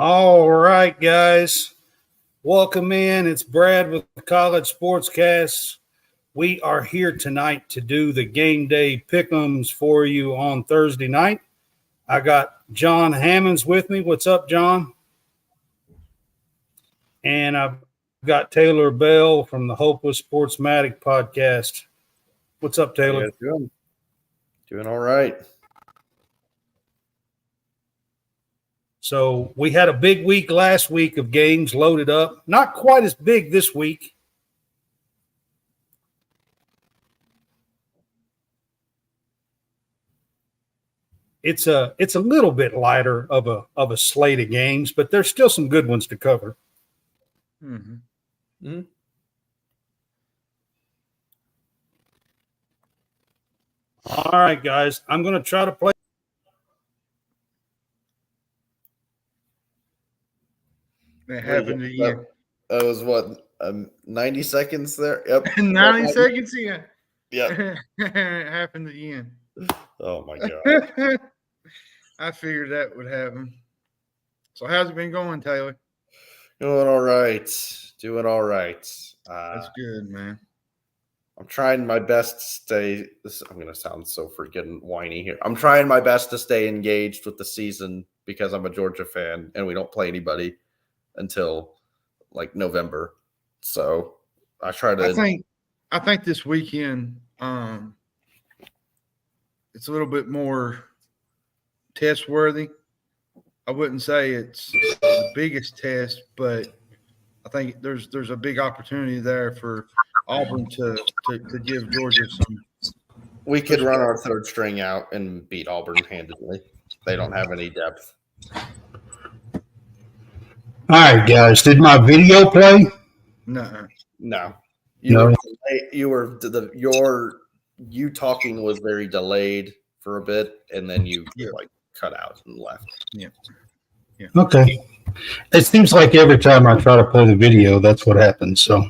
All right, guys. Welcome in. It's Brad with the College SportsCast. We are here tonight to do the game day pick'ems for you on Thursday night. I got John Hammonds with me. What's up, John? And I've got Taylor Bell from the Hopeless Sportsmatic podcast. What's up, Taylor? Yeah, doing all right. So we had a big week last week of games loaded up. Not quite as big this week. It's a little bit lighter of a slate of games, but there's still some good ones to cover. Mm-hmm. Mm-hmm. All right, guys. I'm going to try to play. That happened again. That was what, 90 seconds there? Yep. 90 seconds in. Yep. It happened again. Oh, my God. I figured that would happen. So how's it been going, Taylor? Doing all right. That's good, man. I'm trying my best to stay. I'm going to sound so freaking whiny here. I'm trying my best to stay engaged with the season because I'm a Georgia fan and we don't play anybody until like November. So I try to. I think this weekend it's a little bit more test worthy. I wouldn't say it's the biggest test, but I think there's a big opportunity there for Auburn to give Georgia some. We could run our third string out and beat Auburn handedly. They don't have any depth. All right, guys. Did my video play? No. You talking was very delayed for a bit, and then you cut out and left. Yeah. Okay. It seems like every time I try to play the video, that's what happens. So.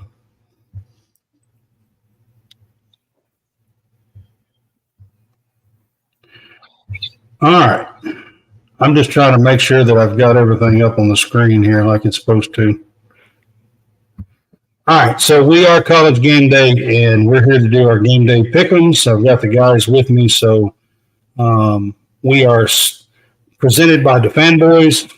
All right. I'm just trying to make sure that I've got everything up on the screen here like it's supposed to. All right. So we are College Game Day, and we're here to do our Game Day pick'ems. I've got the guys with me. So we are presented by the Fanboys,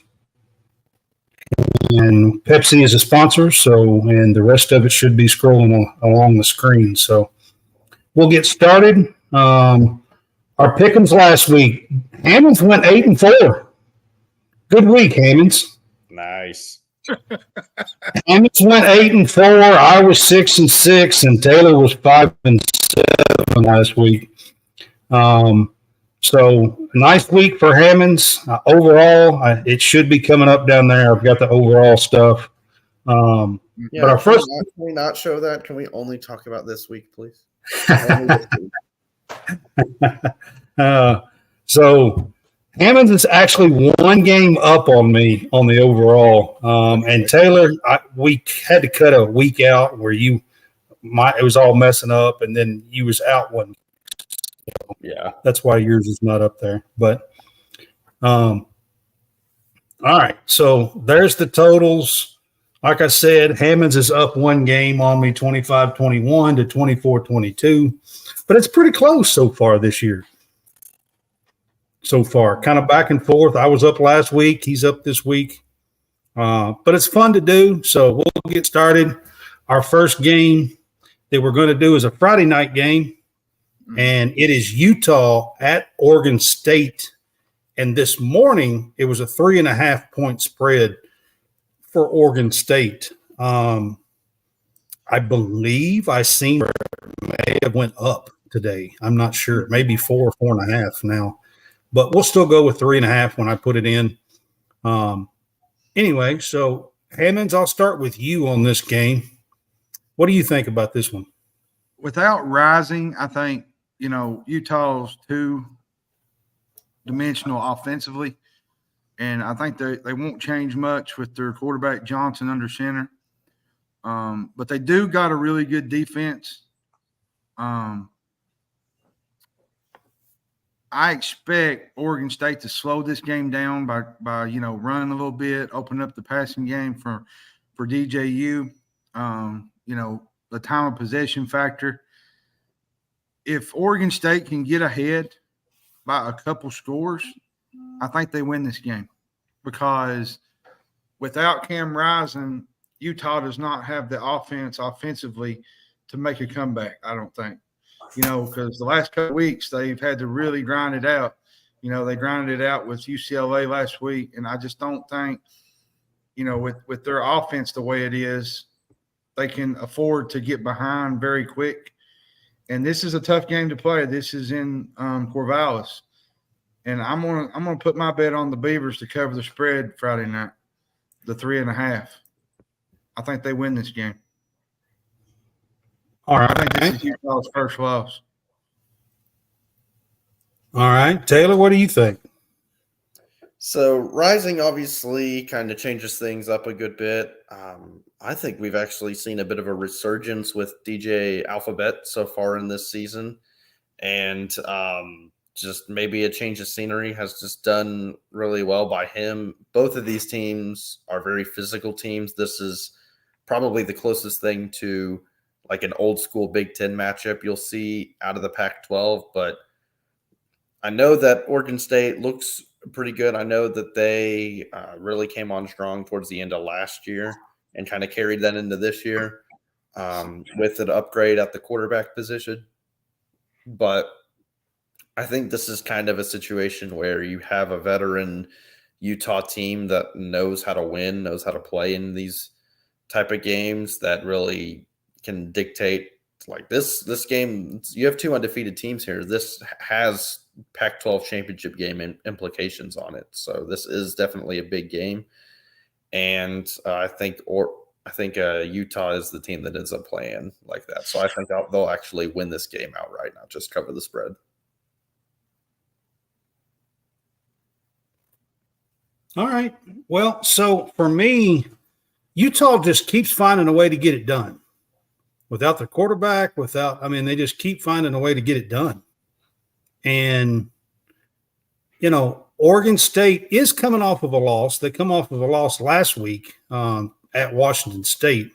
and Pepsi is a sponsor. So, and the rest of it should be scrolling along the screen. So we'll get started. Our pick'ems last week, Hammonds went 8-4. Good week, Hammonds. Nice. Hammonds went 8-4. I was 6-6, and Taylor was 5-7 last week. So nice week for Hammonds. Overall, it should be coming up down there. I've got the overall stuff. But our first, can we not show that? Can we only talk about this week, please? So Hammonds is actually one game up on me on the overall. And Taylor, we had to cut a week out where it was all messing up, and then you was out one. Yeah, that's why yours is not up there. But all right, so there's the totals. Like I said, Hammonds is up one game on me, 25-21 to 24-22. But it's pretty close so far this year. So far, kind of back and forth. I was up last week. He's up this week. But it's fun to do. So we'll get started. Our first game that we're going to do is a Friday night game. And it is Utah at Oregon State. And this morning, it was a 3.5-point spread for Oregon State. I believe I seen it may have went up today. I'm not sure. Maybe 4 or 4.5 now. But we'll still go with 3.5 when I put it in. Anyway, so Hammonds, I'll start with you on this game. What do you think about this one? Without Rising, I think, Utah's two-dimensional offensively, and I think they won't change much with their quarterback Johnson under center. But they do got a really good defense. I expect Oregon State to slow this game down by running a little bit, open up the passing game for DJU. The time of possession factor. If Oregon State can get ahead by a couple scores, I think they win this game, because without Cam Rising, Utah does not have the offensively to make a comeback, I don't think. Because the last couple of weeks they've had to really grind it out. They grinded it out with UCLA last week, and I just don't think, with their offense the way it is, they can afford to get behind very quick. And this is a tough game to play. This is in Corvallis, and I'm gonna put my bet on the Beavers to cover the spread Friday night, the 3.5. I think they win this game. All right. I think this is Utah's first loss. All right. Taylor, what do you think? So Rising obviously kind of changes things up a good bit. I think we've actually seen a bit of a resurgence with DJ Alphabet so far in this season. And just maybe a change of scenery has just done really well by him. Both of these teams are very physical teams. This is probably the closest thing to like an old school Big Ten matchup you'll see out of the Pac-12. But I know that Oregon State looks pretty good. I know that they really came on strong towards the end of last year and kind of carried that into this year with an upgrade at the quarterback position. But I think this is kind of a situation where you have a veteran Utah team that knows how to win, knows how to play in these type of games, that really can dictate like this game. You have two undefeated teams here. This has Pac-12 championship game implications on it. So this is definitely a big game. And I think Utah is the team that ends up playing like that. So I think they'll actually win this game outright, not just cover the spread. All right. Well, so for me, Utah just keeps finding a way to get it done. Without their quarterback, they just keep finding a way to get it done. And, Oregon State is coming off of a loss. They come off of a loss last week at Washington State.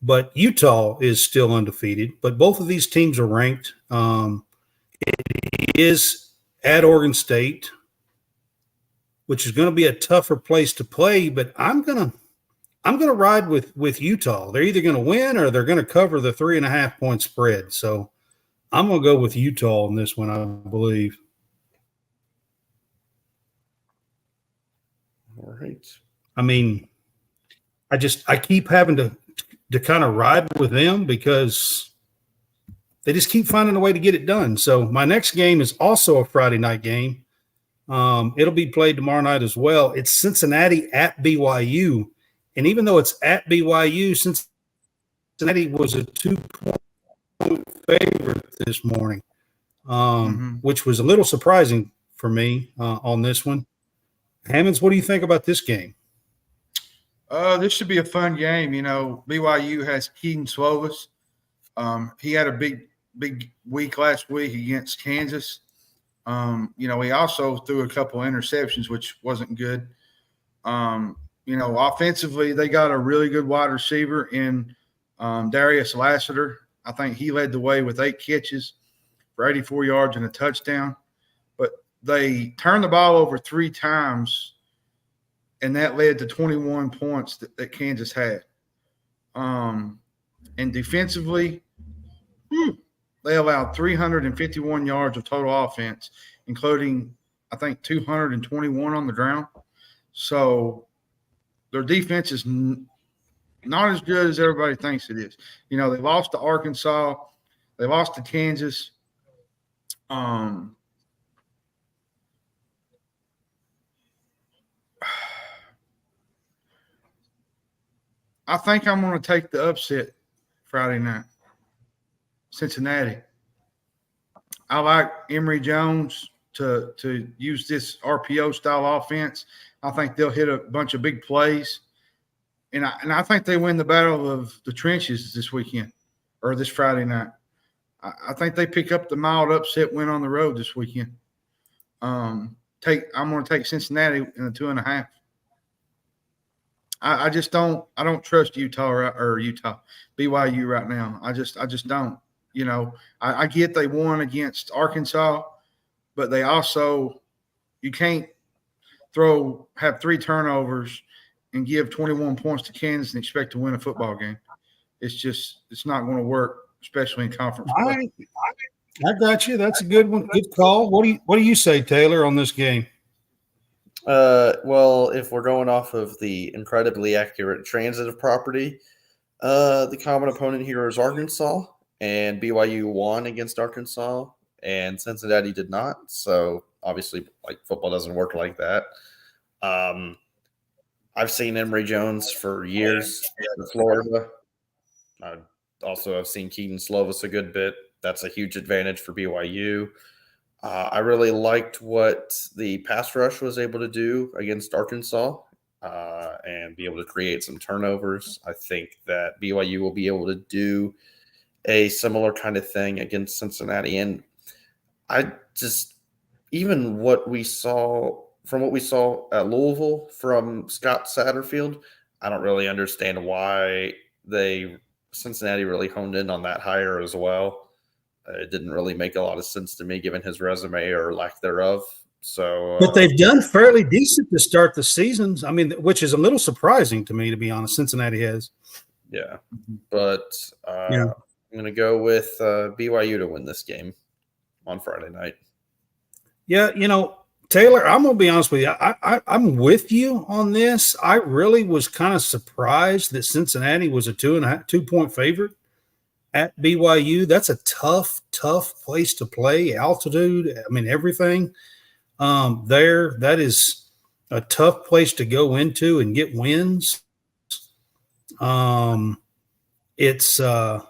But Utah is still undefeated. But both of these teams are ranked. It is at Oregon State, which is going to be a tougher place to play. But I'm gonna ride with Utah. They're either going to win or they're going to cover the 3.5 point spread. So I'm going to go with Utah on this one, I believe. All right. I keep having to kind of ride with them because they just keep finding a way to get it done. So my next game is also a Friday night game. It'll be played tomorrow night as well. It's Cincinnati at BYU. And even though it's at BYU, Cincinnati was a 2-point favorite this morning, which was a little surprising for me on this one. Hammonds, what do you think about this game? This should be a fun game. BYU has Keaton Slovis. He had a big week last week against Kansas. He also threw a couple interceptions, which wasn't good. Offensively, they got a really good wide receiver in Darius Lassiter. I think he led the way with 8 catches for 84 yards and a touchdown. But they turned the ball over 3 times, and that led to 21 points that Kansas had. And defensively, they allowed 351 yards of total offense, including, I think, 221 on the ground. So their defense is not as good as everybody thinks it is. They lost to Arkansas. They lost to Kansas. I think I'm going to take the upset Friday night. Cincinnati. I like Emory Jones to use this RPO style offense. I think they'll hit a bunch of big plays. And I think they win the battle of the trenches this weekend or this Friday night. I think they pick up the mild upset win on the road this weekend. I'm going to take Cincinnati in the 2.5. I just don't. I don't trust Utah BYU right now. I just don't. You know, I get they won against Arkansas, but they also you can't have 3 turnovers and give 21 points to Kansas and expect to win a football game. It's not going to work, especially in conference play. I got you. That's a good one. Good call. What do you say, Taylor, on this game? Well, if we're going off of the incredibly accurate transitive property, the common opponent here is Arkansas, and BYU won against Arkansas, and Cincinnati did not. So obviously, like, football doesn't work like that. I've seen Emory Jones for years in Florida. I also have seen Keaton Slovis a good bit. That's a huge advantage for BYU. I really liked what the pass rush was able to do against Arkansas and be able to create some turnovers. I think that BYU will be able to do a similar kind of thing against Cincinnati. And I just, even what we saw at Louisville from Scott Satterfield, I don't really understand why Cincinnati really honed in on that hire as well. It didn't really make a lot of sense to me given his resume or lack thereof. So, but they've done fairly decent to start the seasons. I mean, which is a little surprising to me, to be honest. Cincinnati has. Yeah, but I'm going to go with BYU to win this game on Friday night. Yeah, Taylor, I'm going to be honest with you. I'm with you on this. I really was kind of surprised that Cincinnati was a 2.5 favorite at BYU. That's a tough place to play. Altitude, I mean, everything there. That is a tough place to go into and get wins. It's to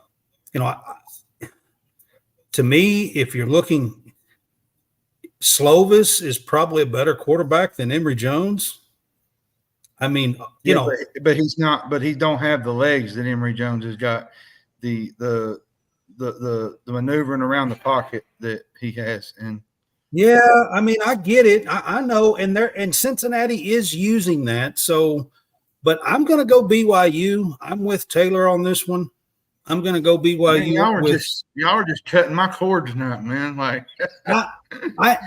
me, if you're looking, Slovis is probably a better quarterback than Emory Jones. I mean, but he's not. But he don't have the legs that Emory Jones has got. The maneuvering around the pocket that he has, and yeah, I mean, I get it. I know, and Cincinnati is using that. So, but I'm going to go BYU. I'm with Taylor on this one. I'm going to go BYU. Man, y'all are just cutting my cords tonight, man. Like, I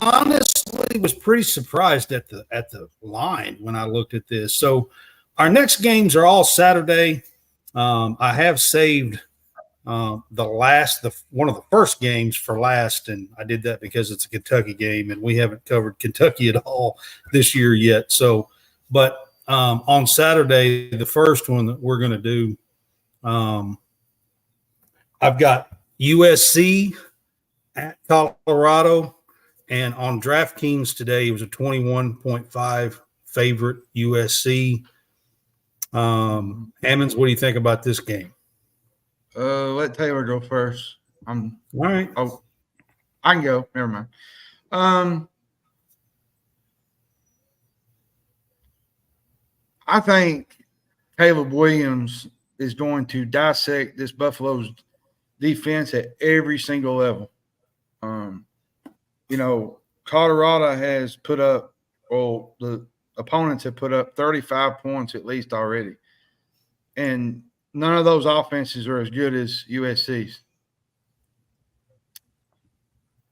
honestly was pretty surprised at the line when I looked at this. So, our next games are all Saturday. I have saved one of the first games for last, and I did that because it's a Kentucky game, and we haven't covered Kentucky at all this year yet. So, but on Saturday, the first one that we're going to do, I've got USC at Colorado, and on DraftKings today, it was a 21.5 favorite USC. Hammonds, what do you think about this game? Let Taylor go first. All right. Oh, I can go. Never mind. I think Caleb Williams is going to dissect this Buffalo's defense at every single level. Colorado has put up, well, the opponents have put up 35 points at least already. And none of those offenses are as good as USC's.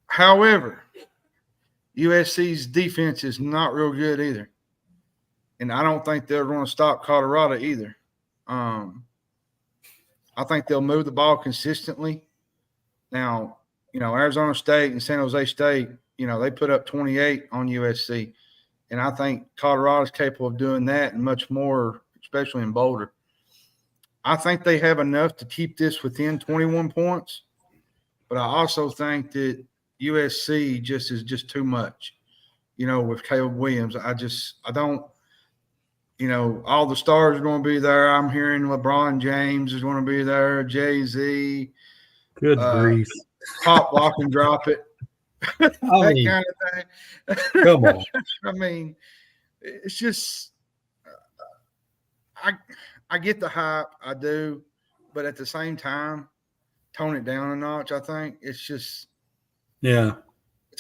However, USC's defense is not real good either. And I don't think they're going to stop Colorado either. I think they'll move the ball consistently. Now, Arizona State and San Jose State, they put up 28 on USC. And I think Colorado is capable of doing that and much more, especially in Boulder. I think they have enough to keep this within 21 points. But I also think that USC is just too much, with Caleb Williams. I don't – all the stars are going to be there. I'm hearing LeBron James is going to be there, Jay-Z. Good grief. Pop, lock, and drop it. That kind of thing. Come on. I mean, it's just I get the hype. I do. But at the same time, tone it down a notch, I think. It's just – yeah.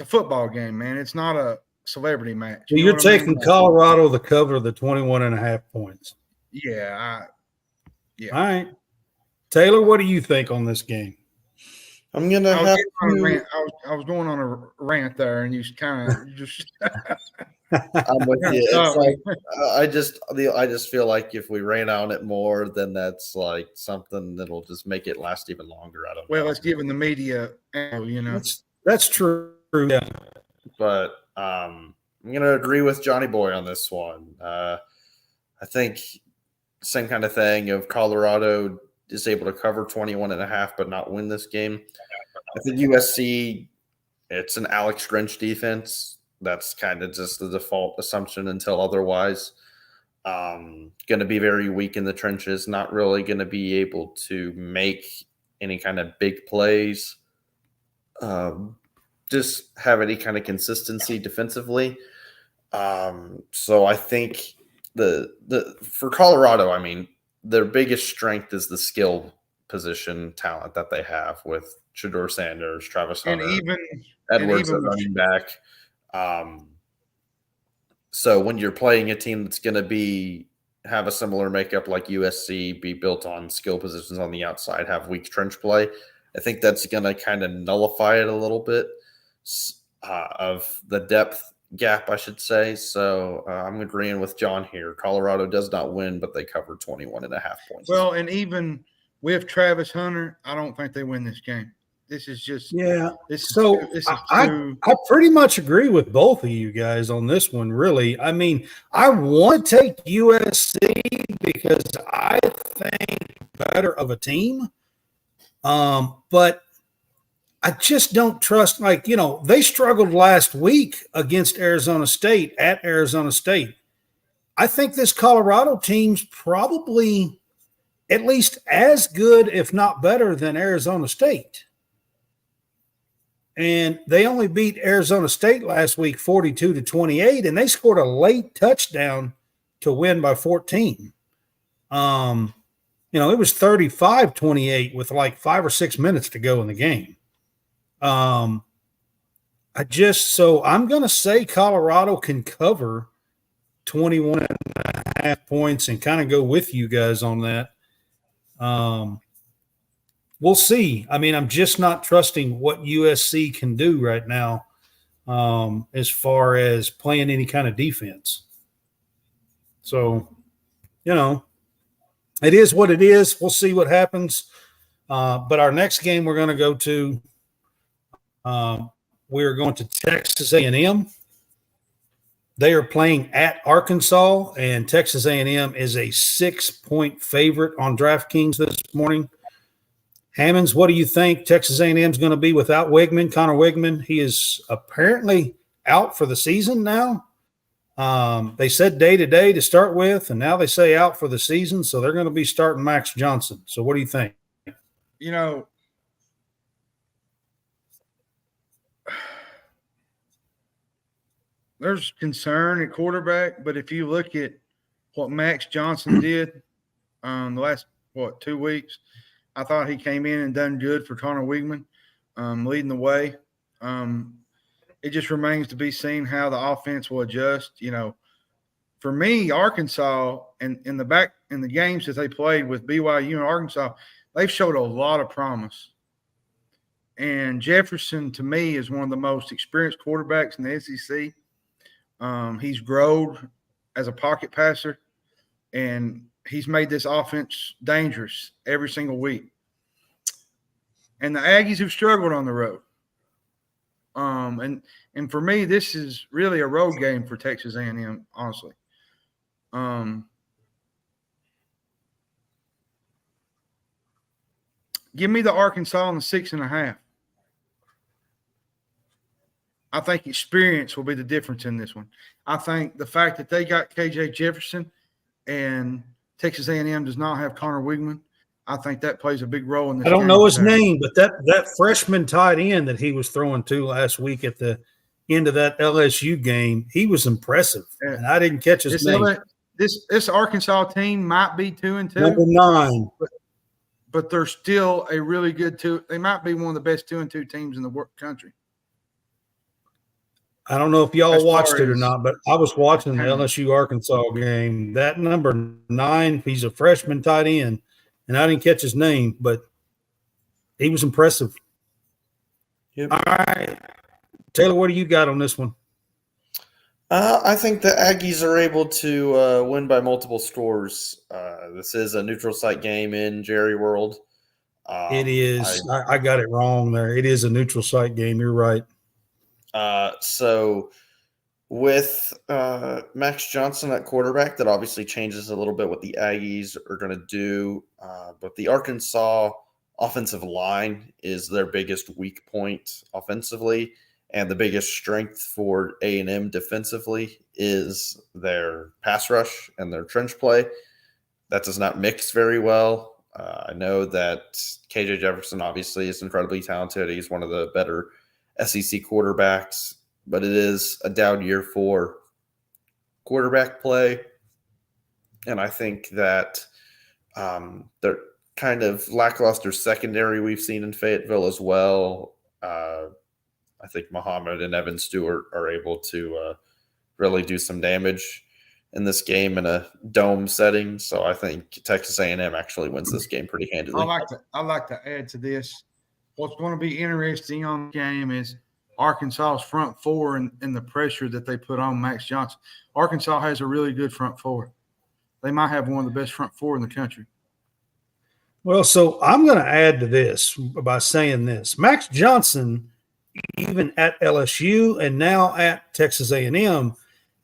a football game, man. It's not a celebrity match. So You know you're what I mean? taking Colorado to cover the 21.5 points. Yeah. All right. Taylor, what do you think on this game? I'm gonna I was, have getting on a to. rant. I was going on a rant there, and you kind of just. I'm with you. It's Sorry. like I just feel like if we ran on it more, then that's like something that'll just make it last even longer. I don't know. Well, it's giving the media, you know. That's true. Yeah. But I'm gonna agree with Johnny Boy on this one. I think same kind of thing of Colorado is able to cover 21.5 but not win this game. I think USC, it's an Alex Grinch defense. That's kind of just the default assumption until otherwise. Going to be very weak in the trenches, not really going to be able to make any kind of big plays. Just have any kind of consistency defensively. So I think the for Colorado, I mean, their biggest strength is the skill position talent that they have with Shedeur Sanders, Travis Hunter, Edwards at running back. So when you're playing a team that's going to have a similar makeup like USC, be built on skill positions on the outside, have weak trench play, I think that's going to kind of nullify it a little bit of the depth gap, I should say. So I'm agreeing with John here. Colorado does not win, but they cover 21.5 points. Well, and even with Travis Hunter, I don't think they win this game. This is just I pretty much agree with both of you guys on this one, really. I mean, I want to take USC because I think better of a team. But I just don't trust, they struggled last week against Arizona State at Arizona State. I think this Colorado team's probably at least as good, if not better, than Arizona State. And they only beat Arizona State last week 42-28, and they scored a late touchdown to win by 14. It was 35-28 with like 5 or 6 minutes to go in the game. I'm going to say Colorado can cover 21.5 points and kind of go with you guys on that. We'll see. I mean, I'm just not trusting what USC can do right now as far as playing any kind of defense. So, it is what it is. We'll see what happens. But our next game we're going to go to, we're going to Texas A&M. They are playing at Arkansas, and Texas A&M is a 6-point favorite on DraftKings this morning. Hammonds, what do you think Texas A&M is going to be without Wigman, Connor Wigman? He is apparently out for the season now. They said day-to-day to start with, and now they say out for the season, so they're going to be starting Max Johnson. So what do you think? There's concern at quarterback, but if you look at what Max Johnson did the last, 2 weeks, I thought he came in and done good for Connor Wigman, leading the way. It just remains to be seen how the offense will adjust. For me, Arkansas in the games that they played with BYU and Arkansas, they've showed a lot of promise. And Jefferson, to me, is one of the most experienced quarterbacks in the SEC. He's grown as a pocket passer, and he's made this offense dangerous every single week. And the Aggies have struggled on the road. And for me, this is really a road game for Texas A&M, honestly. Give me the Arkansas on the 6.5. I think experience will be the difference in this one. I think the fact that they got KJ Jefferson and Texas A&M does not have Connor Wigman, I think that plays a big role in this. I don't know his name, but that freshman tight end that he was throwing to last week at the end of that LSU game, he was impressive. Yeah. And I didn't catch his name. This Arkansas team might be 2-2. Number 9. But they're still a really good 2. They might be one of the best 2-2 teams in the country. I don't know if y'all As watched far it or as not, but I was watching the talent. LSU Arkansas game. That number 9, he's a freshman tight end, and I didn't catch his name, but he was impressive. Yep. All right, Taylor, what do you got on this one? I think the Aggies are able to win by multiple scores. This is a neutral site game in Jerry World. It is. I got it wrong there. It is a neutral site game. You're right. So with Max Johnson at quarterback, that obviously changes a little bit what the Aggies are going to do. But the Arkansas offensive line is their biggest weak point offensively, and the biggest strength for A&M defensively is their pass rush and their trench play. That does not mix very well. I know that KJ Jefferson obviously is incredibly talented. He's one of the better SEC quarterbacks, but it is a down year for quarterback play. And I think that they're kind of lackluster secondary we've seen in Fayetteville as well. I think Muhammad and Evan Stewart are able to really do some damage in this game in a dome setting. So I think Texas A&M actually wins this game pretty handily. I like to add to this. What's going to be interesting on the game is Arkansas's front four and the pressure that they put on Max Johnson. Arkansas has a really good front four. They might have one of the best front four in the country. Well, so I'm going to add to this by saying this. Max Johnson, even at LSU and now at Texas A&M,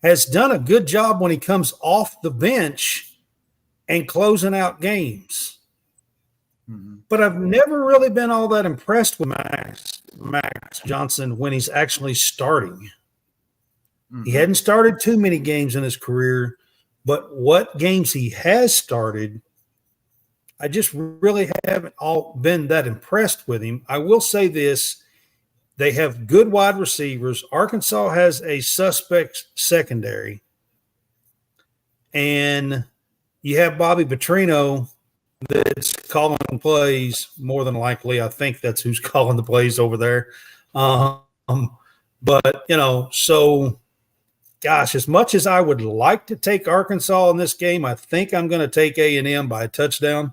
has done a good job when he comes off the bench and closing out games. Mm-hmm. But I've never really been all that impressed with Max Johnson when he's actually starting. Mm-hmm. He hadn't started too many games in his career, but what games he has started, I just really haven't all been that impressed with him. I will say this. They have good wide receivers. Arkansas has a suspect secondary. And you have Bobby Petrino that's calling plays more than likely. I think that's who's calling the plays over there. But, so, gosh, as much as I would like to take Arkansas in this game, I think I'm going to take A&M by a touchdown.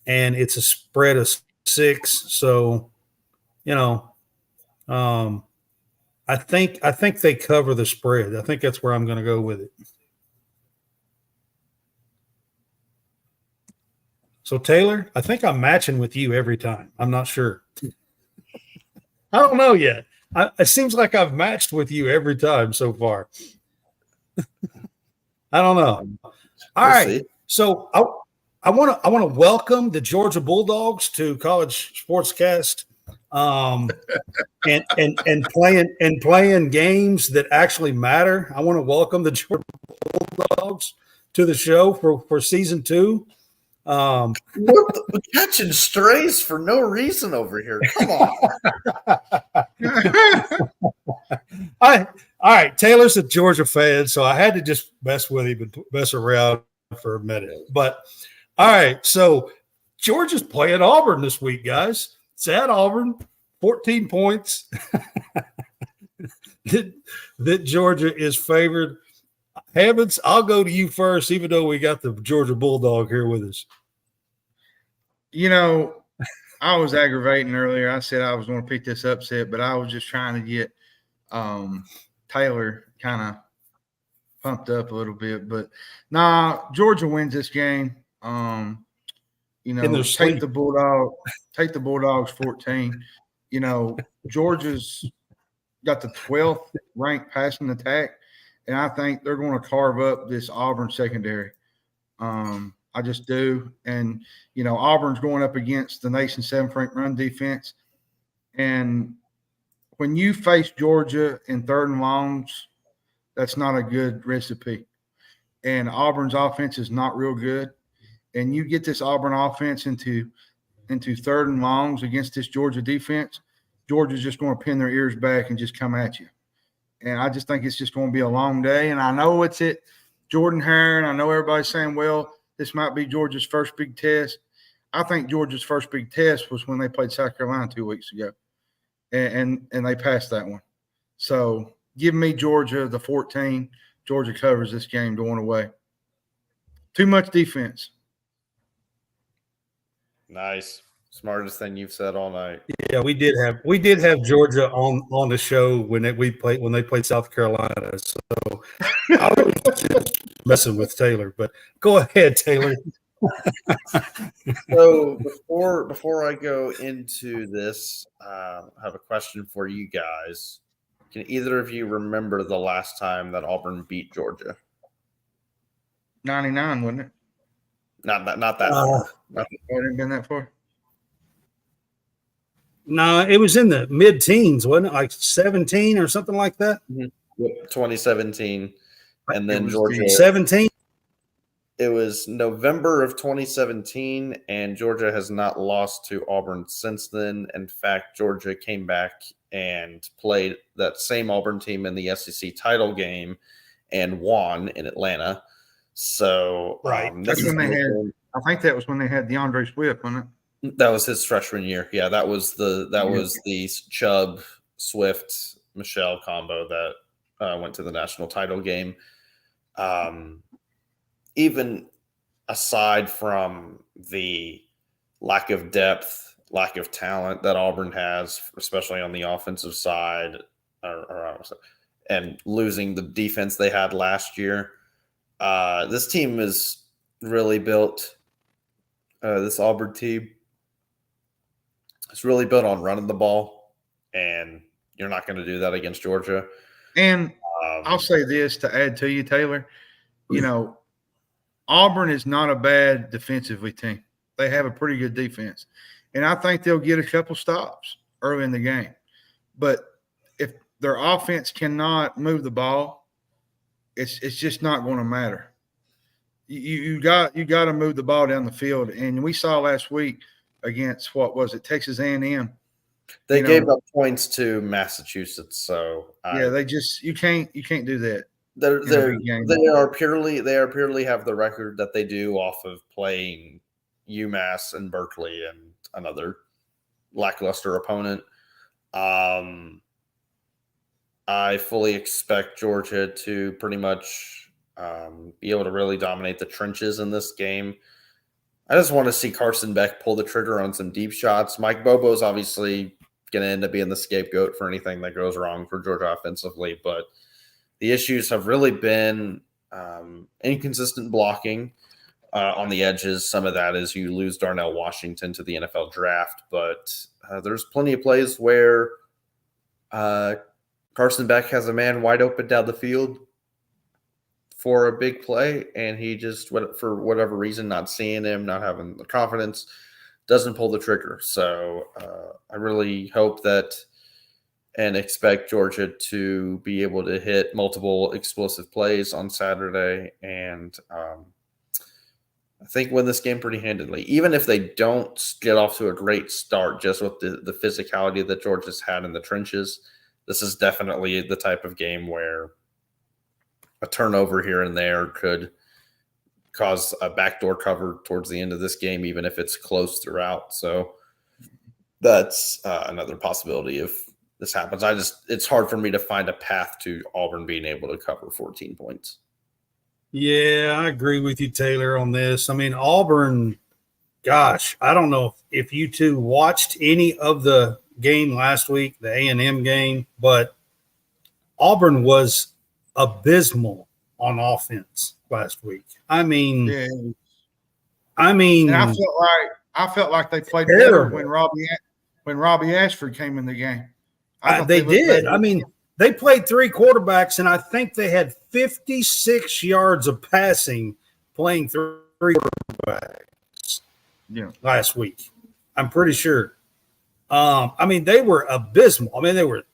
And it's a spread of 6. So, I think they cover the spread. I think that's where I'm going to go with it. So Taylor, I think I'm matching with you every time. I'm not sure. I don't know yet. It seems like I've matched with you every time so far. I don't know. All right. See. So I want to welcome the Georgia Bulldogs to College SportsCast. And playing games that actually matter. I want to welcome the Georgia Bulldogs to the show for season 2. We're catching strays for no reason over here. Come on. All right. Taylor's a Georgia fan, so I had to just mess with him and mess around for a minute. But all right, so Georgia's playing Auburn this week, guys. It's at Auburn, 14 points. that Georgia is favored. Hammonds, I'll go to you first, even though we got the Georgia Bulldog here with us. I was aggravating earlier. I said I was going to pick this upset, but I was just trying to get Taylor kind of pumped up a little bit. But Georgia wins this game. Take the Bulldogs 14. Georgia's got the 12th ranked passing attack, and I think they're going to carve up this Auburn secondary. I just do. And, Auburn's going up against the nation's 7th ranked run defense. And when you face Georgia in 3rd and longs, that's not a good recipe. And Auburn's offense is not real good. And you get this Auburn offense into 3rd and longs against this Georgia defense, Georgia's just going to pin their ears back and just come at you. And I just think it's just going to be a long day. And I know it's at Jordan-Hare, and I know everybody's saying, well, this might be Georgia's first big test. I think Georgia's first big test was when they played South Carolina 2 weeks ago. And they passed that one. So Give me Georgia, the 14. Georgia covers this game going away. Too much defense. Nice. Smartest thing you've said all night. Yeah, we did have Georgia on the show when they played South Carolina. So I was just messing with Taylor, but go ahead, Taylor. So before I go into this, I have a question for you guys. Can either of you remember the last time that Auburn beat Georgia? 99, wasn't it? Not that far. It hadn't been that far. No, it was in the mid-teens, wasn't it? Like 17 or something like that. Yep, 2017, and then Georgia 17. It was November of 2017, and Georgia has not lost to Auburn since then. In fact, Georgia came back and played that same Auburn team in the SEC title game and won in Atlanta. So right, that's when they had. I think that was when they had DeAndre Swift, wasn't it? That was his freshman year. Yeah, that was the Chubb Swift Michelle combo that went to the national title game. Even aside from the lack of depth, lack of talent that Auburn has, especially on the offensive side, and losing the defense they had last year, this team is really built. This Auburn team is really built on running the ball, and you're not going to do that against Georgia. And I'll say this to add to you, Taylor. You know, Auburn is not a bad defensively team. They have a pretty good defense. And I think they'll get a couple stops early in the game. But if their offense cannot move the ball, it's just not going to matter. You got to move the ball down the field. And we saw last week against, Texas A&M. They gave up points to Massachusetts. So you can't do that. They are purely have the record that they do off of playing UMass and Berkeley and another lackluster opponent. I fully expect Georgia to pretty much be able to really dominate the trenches in this game. I just want to see Carson Beck pull the trigger on some deep shots. Mike Bobo's obviously going to end up being the scapegoat for anything that goes wrong for Georgia offensively, but the issues have really been inconsistent blocking on the edges. Some of that is you lose Darnell Washington to the NFL draft, but there's plenty of plays where Carson Beck has a man wide open down the field for a big play, and he just, for whatever reason, not seeing him, not having the confidence, doesn't pull the trigger. So I really hope that and expect Georgia to be able to hit multiple explosive plays on Saturday and I think win this game pretty handedly. Even if they don't get off to a great start just with the physicality that Georgia's had in the trenches, this is definitely the type of game where a turnover here and there could cause a backdoor cover towards the end of this game, even if it's close throughout. So that's another possibility if this happens. It's hard for me to find a path to Auburn being able to cover 14 points. Yeah, I agree with you, Taylor, on this. I mean, Auburn, gosh, I don't know if you two watched any of the game last week, the A&M game, but Auburn was abysmal on offense last week. And I felt like they played better when Robbie Ashford came in the game. They did. Better. I mean, they played three quarterbacks, and I think they had 56 yards of passing playing three quarterbacks last week. I'm pretty sure. I mean, they were abysmal. I mean, they were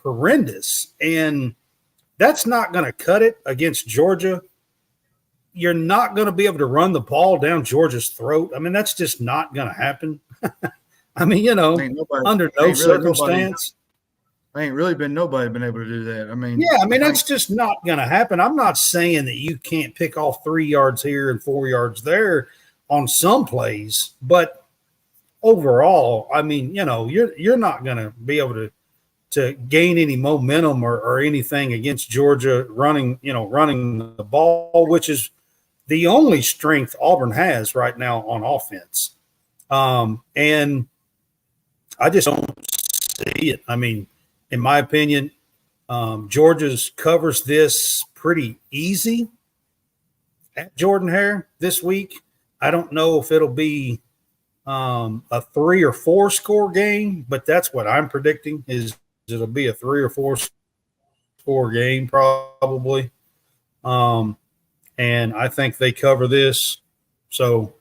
horrendous. And that's not going to cut it against Georgia. You're not going to be able to run the ball down Georgia's throat. I mean, that's just not going to happen. I mean, under no circumstance. Ain't really been nobody been able to do that. I mean, that's just not going to happen. I'm not saying that you can't pick off 3 yards here and 4 yards there on some plays, but overall, I mean, you're not going to be able to to gain any momentum or anything against Georgia running the ball, which is the only strength Auburn has right now on offense. And I just don't see it. I mean, in my opinion, Georgia's covers this pretty easy at Jordan-Hare this week. I don't know if it'll be a 3 or 4 score game, but that's what I'm predicting is it'll be a 3 or 4 score game probably. And I think they cover this. So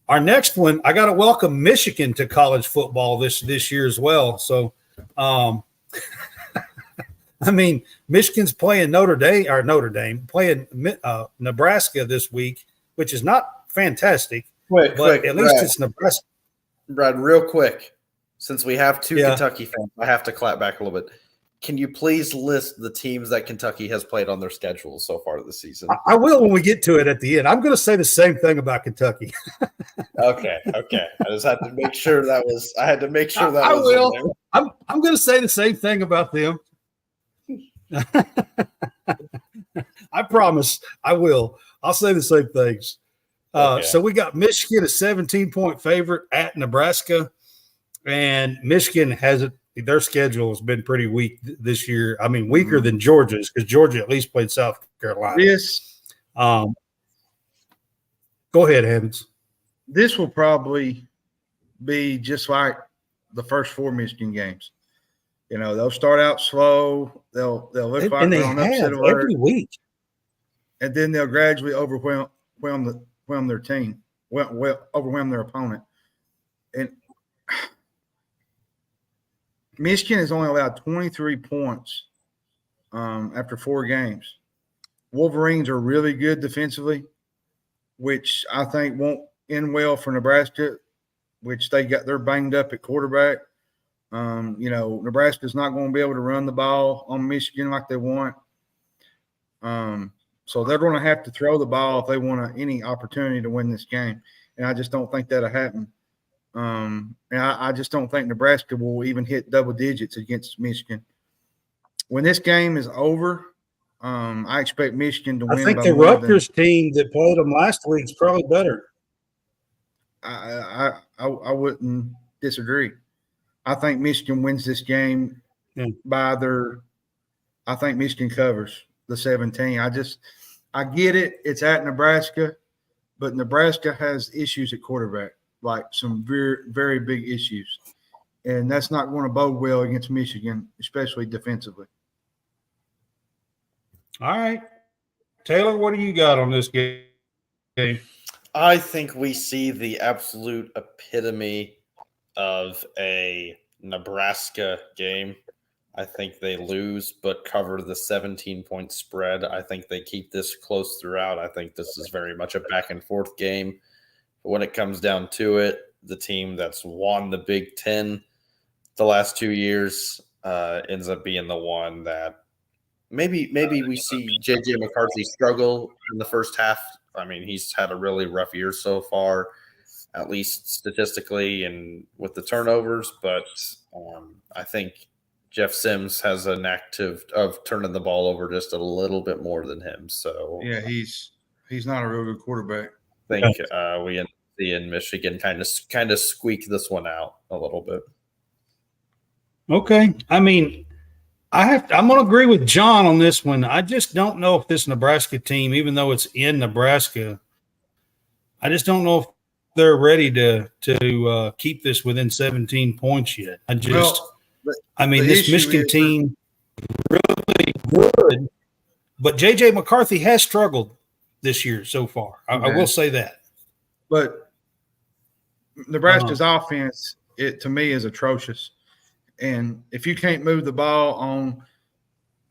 our next one, I got to welcome Michigan to college football this year as well. So, I mean, Michigan's playing Notre Dame playing Nebraska this week, which is not fantastic. But at least Brad, it's Nebraska. Brad, real quick, since we have 2 Kentucky fans, I have to clap back a little bit. Can you please list the teams that Kentucky has played on their schedule so far this season? I will when we get to it at the end. I'm going to say the same thing about Kentucky. Okay. I just had to make sure that was. I had to make sure that I was. will. I'm going to say the same thing about them. I promise. I will. I'll say the same things. Okay. So we got Michigan a 17-point favorite at Nebraska, and Michigan has their schedule has been pretty weak this year. I mean, weaker than Georgia's because Georgia at least played South Carolina. This Go ahead, Evans. this will probably be just like the first 4 Michigan games. You know, they'll start out slow. They'll look like they're on upset alert every week, and then they'll gradually overwhelm their team, overwhelm their opponent. And Michigan has only allowed 23 points after 4 games. Wolverines are really good defensively, which I think won't end well for Nebraska, which they're banged up at quarterback. Nebraska's not going to be able to run the ball on Michigan like they want. So they're going to have to throw the ball if they want any opportunity to win this game. And I just don't think that'll happen. And I just don't think Nebraska will even hit double digits against Michigan. When this game is over, I expect Michigan to win. I think the Rutgers team that played them last week is probably better. I wouldn't disagree. I think Michigan wins this game I think Michigan covers the 17. I get it. It's at Nebraska, but Nebraska has issues at quarterback, like some very, very big issues. And that's not going to bode well against Michigan, especially defensively. All right. Taylor, what do you got on this game? I think we see the absolute epitome of a Nebraska game. I think they lose but cover the 17-point spread. I think they keep this close throughout. I think this is very much a back-and-forth game. But when it comes down to it, the team that's won the Big Ten the last 2 years ends up being the one that maybe we see J.J. McCarthy struggle in the first half. I mean, he's had a really rough year so far, at least statistically and with the turnovers. But I think Jeff Sims has a knack of turning the ball over just a little bit more than him. So yeah, he's not a real good quarterback. I think we end up seeing Michigan kind of squeak this one out a little bit. Okay. I mean, I'm going to agree with John on this one. I just don't know if this Nebraska team, even though it's in Nebraska, I just don't know if they're ready to keep this within 17 points yet. This Michigan team really good, but J.J. McCarthy has struggled this year so far. I will say that. But Nebraska's offense, to me, is atrocious. And if you can't move the ball on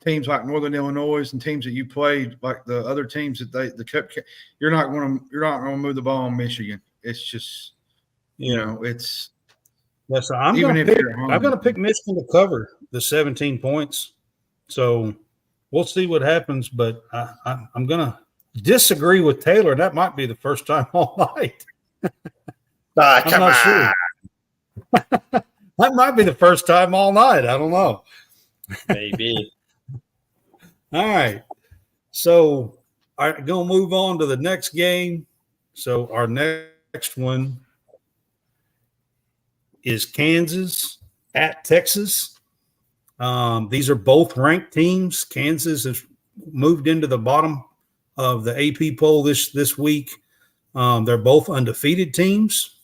teams like Northern Illinois and teams that you played, like the other teams that you're not going to move the ball on Michigan. It's just, it's. Yeah, so I'm going to pick Michigan to cover the 17 points. So we'll see what happens, but I'm going to disagree with Taylor. That might be the first time all night. I'm not sure. That might be the first time all night. I don't know. Maybe. All right. So I'm going to move on to the next game. So our next one is Kansas at Texas. These are both ranked teams. Kansas has moved into the bottom of the AP poll this week. They're both undefeated teams,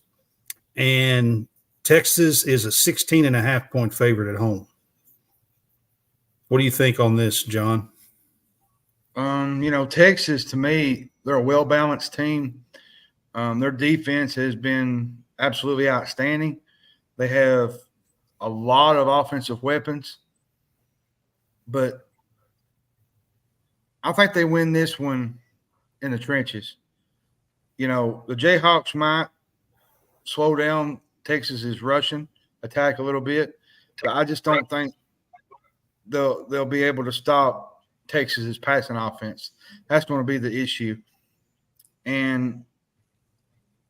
and Texas is a 16.5-point favorite at home. What do you think on this, John? Texas, to me, they're a well-balanced team. Their defense has been absolutely outstanding. They have a lot of offensive weapons, but I think they win this one in the trenches. The Jayhawks might slow down Texas's rushing attack a little bit, but I just don't think they'll be able to stop Texas's passing offense. That's going to be the issue. And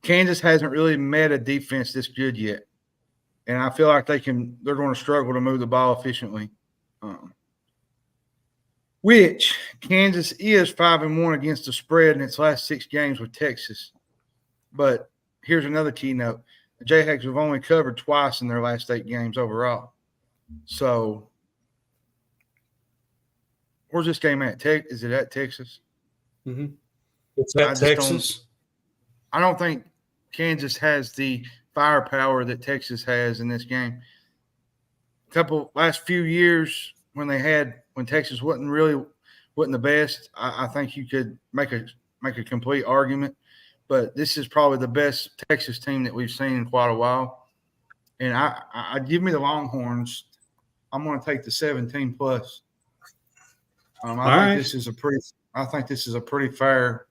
Kansas hasn't really met a defense this good yet. And I feel like they're going to struggle to move the ball efficiently. Which Kansas is 5-1 against the spread in its last 6 games with Texas. But here's another key note. The Jayhawks have only covered twice in their last 8 games overall. So where's this game at? Is it at Texas? Mm-hmm. It's at Texas. I don't think Kansas has the firepower that Texas has in this game. Last few years when Texas wasn't the best, I think you could make a complete argument. But this is probably the best Texas team that we've seen in quite a while. And I give me the Longhorns. I'm going to take the 17 plus. I think this is a pretty fair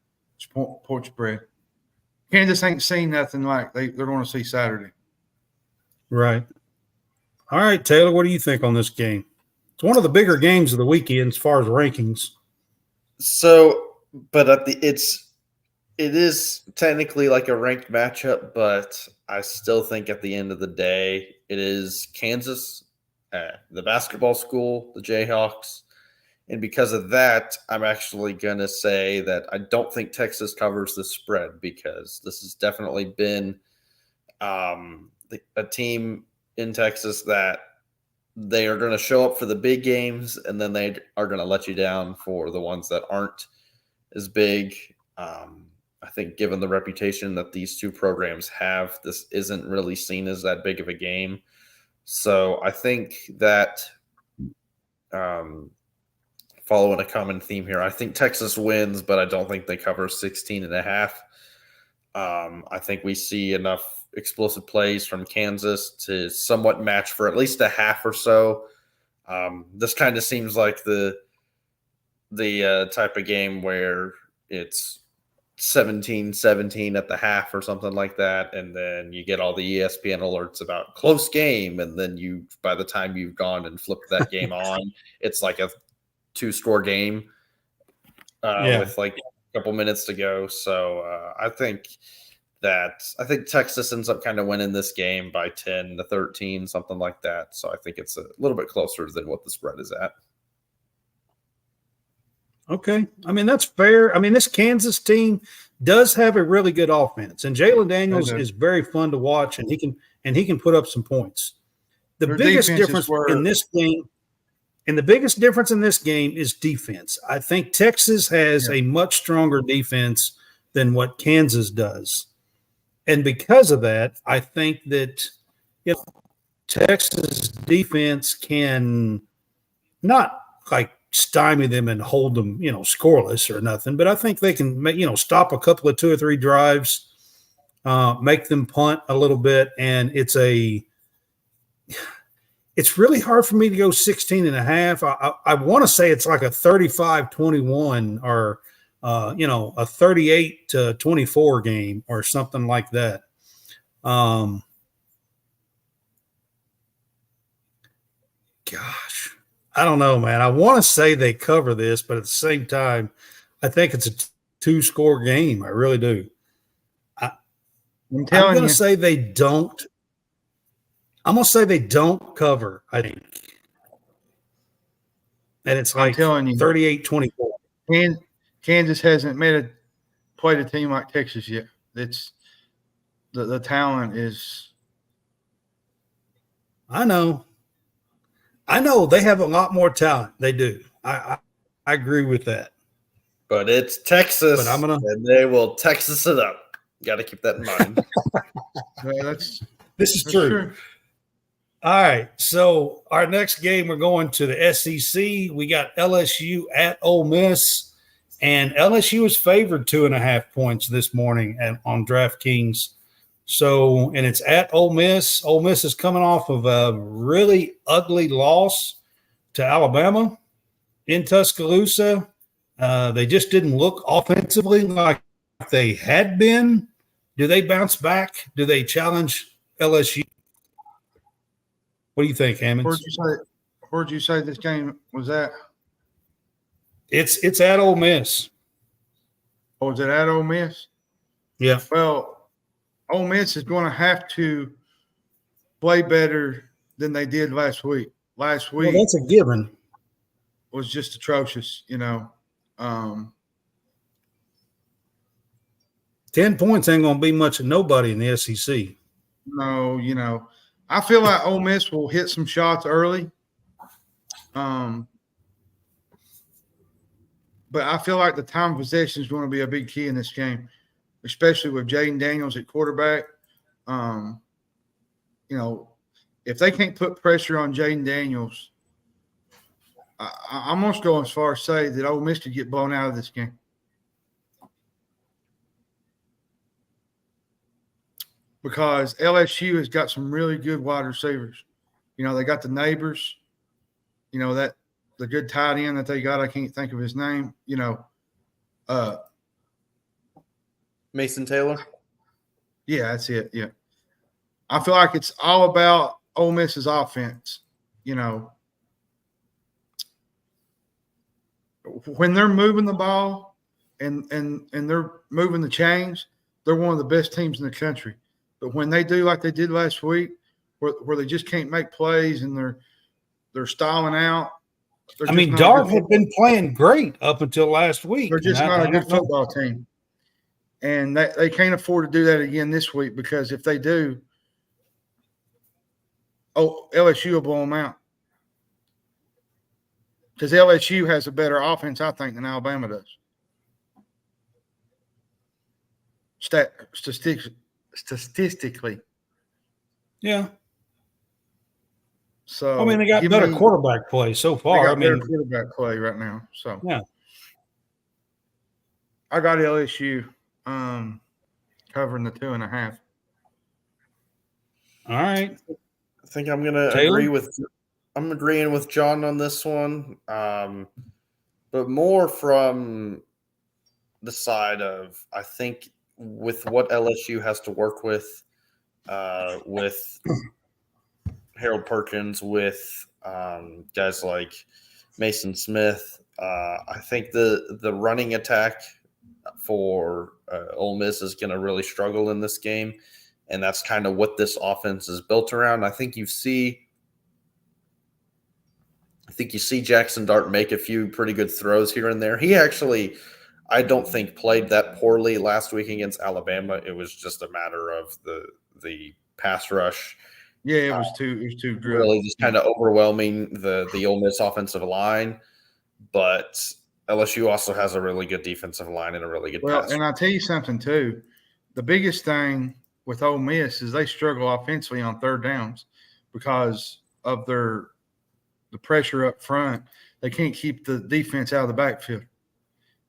point spread. Kansas ain't seen nothing like they're going to see Saturday. Right. All right, Taylor, what do you think on this game? It's one of the bigger games of the weekend as far as rankings. So, but it is technically like a ranked matchup, but I still think at the end of the day, it is Kansas, the basketball school, the Jayhawks. And because of that, I'm actually going to say that I don't think Texas covers the spread, because this has definitely been a team in Texas that they are going to show up for the big games, and then they are going to let you down for the ones that aren't as big. I think given the reputation that these two programs have, this isn't really seen as that big of a game. So I think that following a common theme here, I think Texas wins, but I don't think they cover 16.5. I think we see enough explosive plays from Kansas to somewhat match for at least a half or so. This kind of seems like the type of game where it's 17-17 at the half or something like that, and then you get all the ESPN alerts about close game, and then by the time you've gone and flipped that game on, it's like a 2-score game with like a couple minutes to go. So I think Texas ends up kind of winning this game by 10-13, something like that. So I think it's a little bit closer than what the spread is at. Okay. I mean, that's fair. I mean, this Kansas team does have a really good offense, and Jalen Daniels is very fun to watch, and he can put up some points. The biggest difference in this game, and the biggest difference in this game is defense. I think Texas has a much stronger defense than what Kansas does. And because of that, I think that Texas defense can not like stymie them and hold them, scoreless or nothing, but I think they can, stop a couple of 2 or 3 drives, make them punt a little bit. And it's really hard for me to go 16.5. I want to say it's like a 35-21 or, a 38-24 game or something like that. Gosh, I don't know, man. I want to say they cover this, but at the same time, I think it's a 2-score game. I really do. I'm going to say they don't. I'm going to say they don't cover, I think. And it's I'm like telling you, 38-24. Kansas hasn't played a team like Texas yet. It's the talent is. I know they have a lot more talent. They do. I agree with that. But it's Texas, But I'm gonna. and they will Texas it up. Got to keep that in mind. This is true. All right. So our next game, we're going to the SEC. We got LSU at Ole Miss, and LSU is favored 2.5 points this morning on DraftKings. So, and it's at Ole Miss. Ole Miss is coming off of a really ugly loss to Alabama in Tuscaloosa. They just didn't look offensively like they had been. Do they bounce back? Do they challenge LSU? What do you think, Hammonds? Where'd you say this game was at? It's at Ole Miss. Oh, is it at Ole Miss? Yeah. Well, Ole Miss is going to have to play better than they did last week. Last week, well, that's a given. Was just atrocious, 10 points ain't going to be much of nobody in the SEC. No, I feel like Ole Miss will hit some shots early. But I feel like the time of possession is going to be a big key in this game, especially with Jaden Daniels at quarterback. If they can't put pressure on Jaden Daniels, I'm going to go as far as say that Ole Miss could get blown out of this game. Because LSU has got some really good wide receivers. They got the neighbors. That the good tight end that they got, I can't think of his name. Mason Taylor? Yeah, that's it. Yeah. I feel like it's all about Ole Miss's offense. When they're moving the ball and they're moving the chains, they're one of the best teams in the country. But when they do like they did last week, where they just can't make plays and they're stalling out. Dart had been playing great up until last week. They're just not a good football team. And they can't afford to do that again this week, because if they do, LSU will blow them out. Because LSU has a better offense, I think, than Alabama does. Statistically. Yeah. So they got better quarterback play so far. Better quarterback play right now. So yeah. I got LSU covering the 2.5. All right. I think I'm gonna I'm agreeing with John on this one. But more from the side of, I think, with what LSU has to work with Harold Perkins, with guys like Mason Smith, I think the running attack for Ole Miss is going to really struggle in this game, and that's kind of what this offense is built around. I think you see Jackson Dart make a few pretty good throws here and there. He actually, I don't think, played that poorly last week against Alabama. It was just a matter of the pass rush. Yeah, it was too good. Really just kind of overwhelming the Ole Miss offensive line. But LSU also has a really good defensive line and a really good pass. And I'll tell you something too. The biggest thing with Ole Miss is they struggle offensively on third downs because of the pressure up front. They can't keep the defense out of the backfield.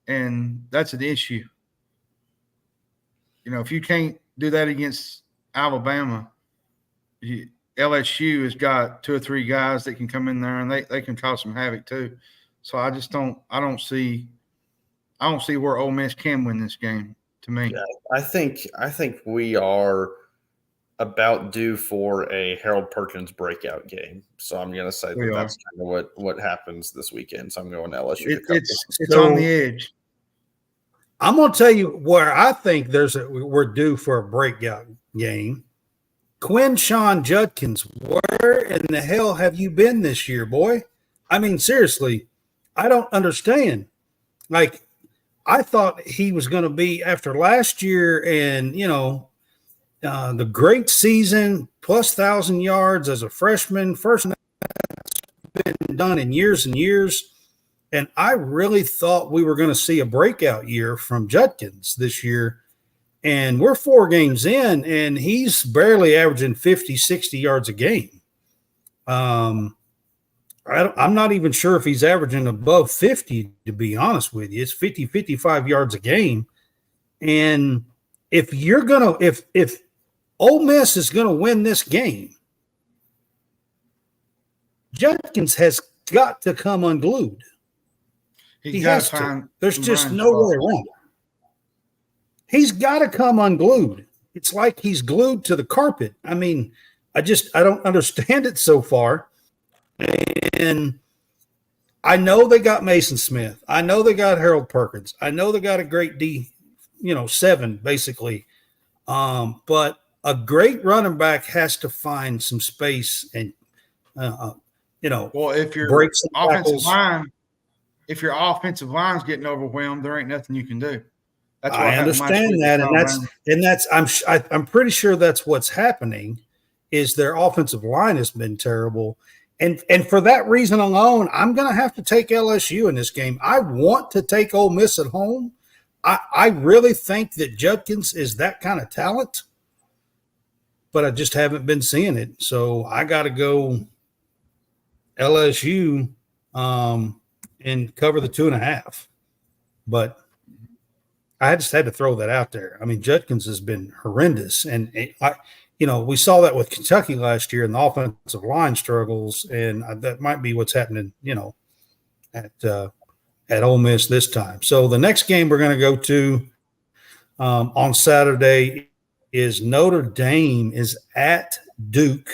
And that's an issue. If you can't do that against Alabama, LSU has got 2 or 3 guys that can come in there and they can cause some havoc too. So I don't see where Ole Miss can win this game, to me. Yeah, I think we are about due for a Harold Perkins breakout game. So I'm going to say that's kind of what happens this weekend. So I'm going LSU. It's on the edge. I'm going to tell you where I think we're due for a breakout game. Quinshon Judkins, where in the hell have you been this year, boy? I mean, seriously, I don't understand. Like, I thought he was going to be after last year and, the great season, plus 1,000 yards as a freshman, first been done in years and years. And I really thought we were going to see a breakout year from Judkins this year. And we're 4 games in, and he's barely averaging 50, 60 yards a game. I'm not even sure if he's averaging above 50, to be honest with you. It's 50, 55 yards a game. And if Ole Miss is going to win this game, Judkins has got to come unglued. He has to. There's just no way around it. He's got to come unglued. It's like he's glued to the carpet. I mean, I don't understand it so far. And I know they got Mason Smith. I know they got Harold Perkins. I know they got a great 7 basically. But a great running back has to find some space and, well, if your break some offensive line, if your offensive line's getting overwhelmed, there ain't nothing you can do. That's I understand that, and I'm pretty sure that's what's happening. Is their offensive line has been terrible, and for that reason alone, I'm going to have to take LSU in this game. I want to take Ole Miss at home. I really think that Judkins is that kind of talent, but I just haven't been seeing it. So I got to go LSU and cover the 2.5, but I just had to throw that out there. I mean, Judkins has been horrendous. And, we saw that with Kentucky last year in the offensive line struggles, and that might be what's happening, at Ole Miss this time. So the next game we're going to go to on Saturday is Notre Dame is at Duke.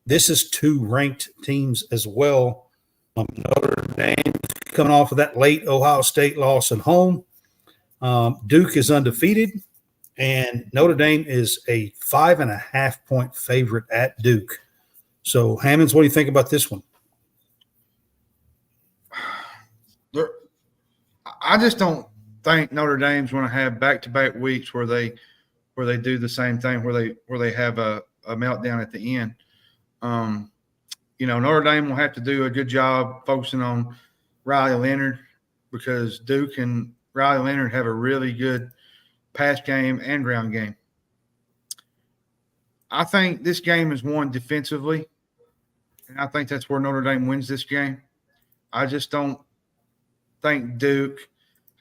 This is 2 ranked teams as well. Notre Dame coming off of that late Ohio State loss at home. Duke is undefeated, and Notre Dame is a 5.5-point favorite at Duke. So, Hammonds, what do you think about this one? I just don't think Notre Dame's going to have back-to-back weeks where they do the same thing, where they have a meltdown at the end. Notre Dame will have to do a good job focusing on Riley Leonard, because Duke and Riley Leonard have a really good pass game and ground game. I think this game is won defensively, and I think that's where Notre Dame wins this game. I just don't think Duke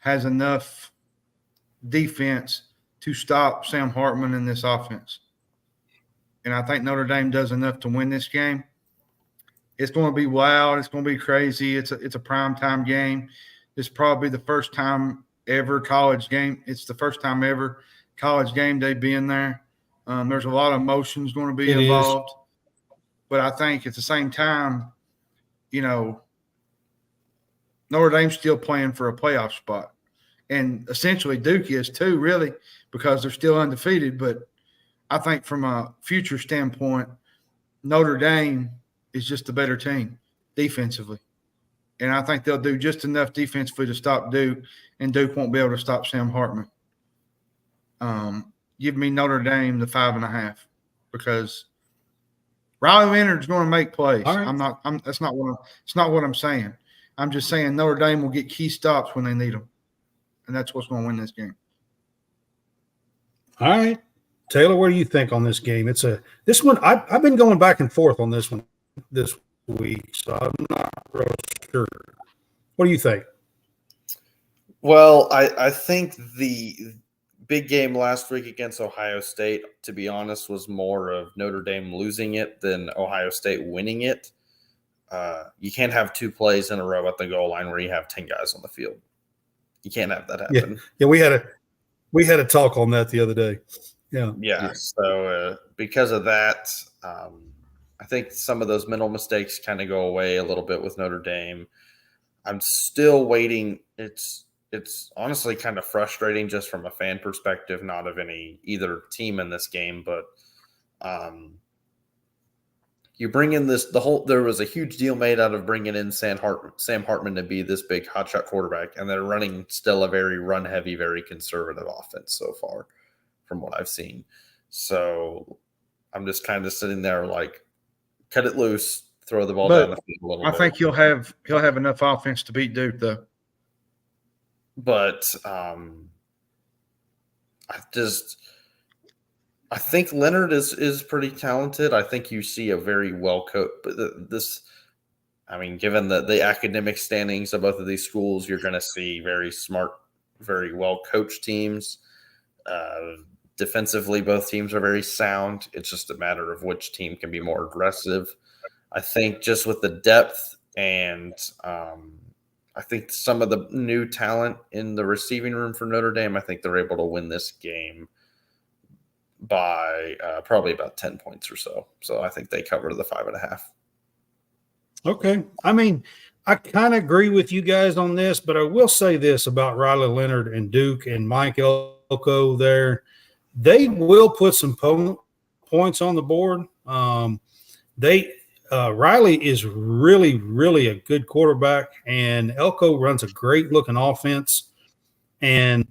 has enough defense to stop Sam Hartman in this offense. And I think Notre Dame does enough to win this game. It's going to be wild. It's going to be crazy. It's a primetime game. It's probably the first time ever college game. It's the first time ever college game day being there. There's a lot of emotions going to be involved. But I think at the same time, Notre Dame's still playing for a playoff spot. And essentially Duke is too, really, because they're still undefeated. But I think from a future standpoint, Notre Dame is just a better team defensively. And I think they'll do just enough defensively to stop Duke, and Duke won't be able to stop Sam Hartman. Give me Notre Dame the 5.5, because Riley Leonard's going to make plays. Right. It's not what I'm saying. I'm just saying Notre Dame will get key stops when they need them, and that's what's going to win this game. All right, Taylor, what do you think on this game? This one. I've been going back and forth on this one this week, so I'm not real sure. What do you think? Well, I think the big game last week against Ohio State, to be honest, was more of Notre Dame losing it than Ohio State winning it. You can't have 2 plays in a row at the goal line where you have 10 guys on the field. You can't have that happen. Yeah, we had a talk on that the other day. Yeah. So because of that, I think some of those mental mistakes kind of go away a little bit with Notre Dame. I'm still waiting. It's honestly kind of frustrating just from a fan perspective, not of either team in this game, but You bring in there was a huge deal made out of bringing in Sam Hartman to be this big hotshot quarterback, and they're running still a very run heavy, very conservative offense so far from what I've seen. So I'm just kind of sitting there like, cut it loose, throw the ball down the field a little bit. I think he'll have enough offense to beat Duke though. But I think Leonard is pretty talented. I think you see a very well coached. But given the academic standings of both of these schools, you're going to see very smart, very well coached teams. Defensively, both teams are very sound. It's just a matter of which team can be more aggressive. I think just with the depth and I think some of the new talent in the receiving room for Notre Dame, I think they're able to win this game by probably about 10 points or so. So I think they cover the 5.5. Okay. I mean, I kind of agree with you guys on this, but I will say this about Riley Leonard and Duke and Mike Elko there. They will put some points on the board. Riley is really, really a good quarterback, and Elko runs a great-looking offense. And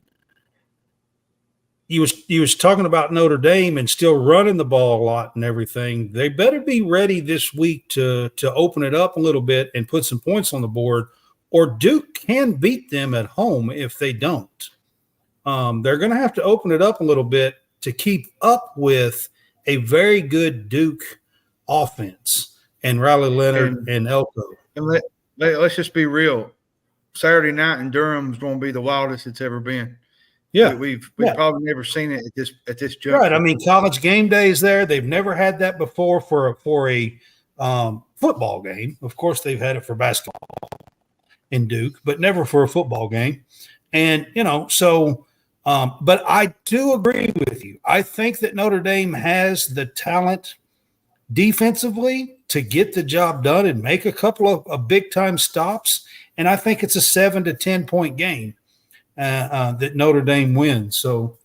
he was talking about Notre Dame and still running the ball a lot and everything. They better be ready this week to open it up a little bit and put some points on the board, or Duke can beat them at home if they don't. They're going to have to open it up a little bit to keep up with a very good Duke offense and Riley Leonard and Elko. And let's just be real. Saturday night in Durham is going to be the wildest it's ever been. Yeah, we've probably never seen it at this juncture. Right. I mean, college game day is there. They've never had that before for a football game. Of course, they've had it for basketball in Duke, but never for a football game. And but I do agree with you. I think that Notre Dame has the talent defensively to get the job done and make a couple of big time stops. And I think it's a 7 to 10 point game. That Notre Dame wins. So,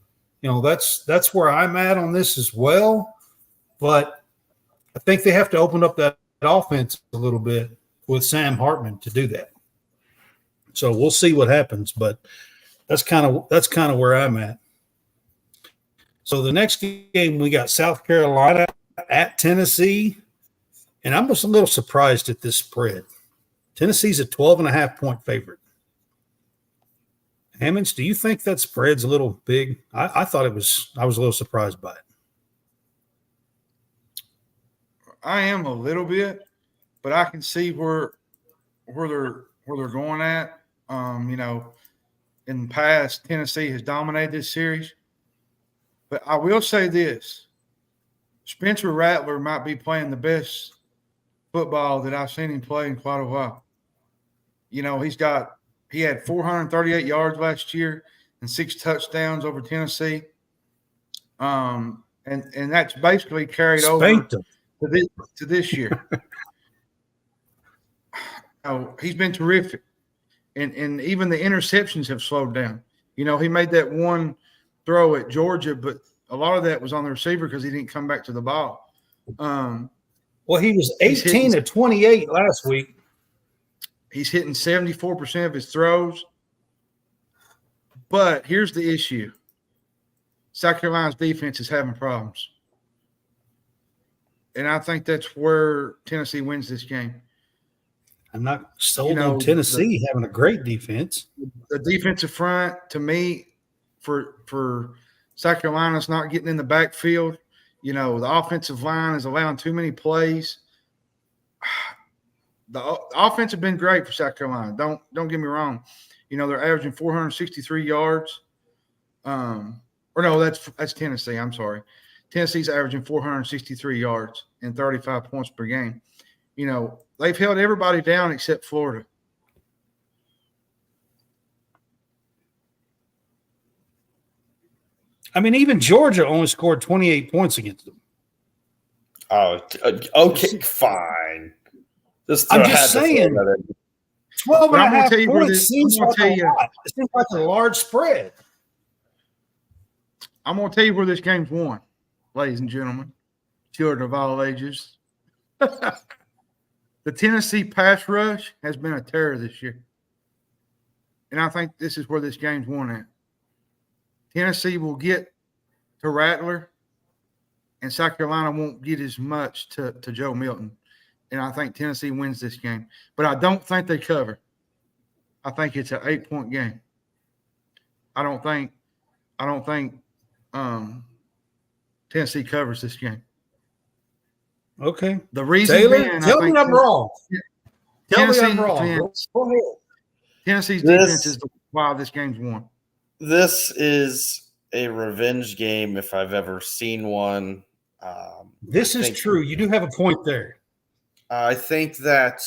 that's where I'm at on this as well. But I think they have to open up that offense a little bit with Sam Hartman to do that. So we'll see what happens, but that's kind of where I'm at. So the next game we got South Carolina at Tennessee, and I'm just a little surprised at this spread. Tennessee's a 12.5 point favorite. Hammonds, do you think that spread's a little big? I thought it was. I was a little surprised by it. I am a little bit, but I can see where they're going at. In the past, Tennessee has dominated this series. But I will say this: Spencer Rattler might be playing the best football that I've seen him play in quite a while. He had 438 yards last year and 6 touchdowns over Tennessee. And that's basically carried over to this year. He's been terrific. And even the interceptions have slowed down. He made that one throw at Georgia, but a lot of that was on the receiver because he didn't come back to the ball. Well, he was 18 to 28 last week. He's hitting 74% of his throws. But here's the issue. South Carolina's defense is having problems. And I think that's where Tennessee wins this game. I'm not sold on Tennessee having a great defense. The defensive front, to me, for South Carolina's not getting in the backfield. The offensive line is allowing too many plays. The offense has been great for South Carolina. Don't get me wrong. They're averaging 463 yards. That's Tennessee. I'm sorry. Tennessee's averaging 463 yards and 35 points per game. They've held everybody down except Florida. I mean, even Georgia only scored 28 points against them. Oh, okay, fine. I'm just saying, 12.5 points seems like a lot. It seems like a large spread. I'm going to tell you where this game's won, ladies and gentlemen. children of all ages. The Tennessee pass rush has been a terror this year. And I think this is where this game's won at. Tennessee will get to Rattler, and South Carolina won't get as much to Joe Milton. And I think Tennessee wins this game. But I don't think they cover. I think it's an 8-point game. I don't think Tennessee covers this game. Okay. The reason Taylor, being, tell me I'm wrong. Tell me I'm wrong. Defense, Go ahead. Tennessee's defense is why this game's won. This is a revenge game if I've ever seen one. This is true. You do have a point there. I think that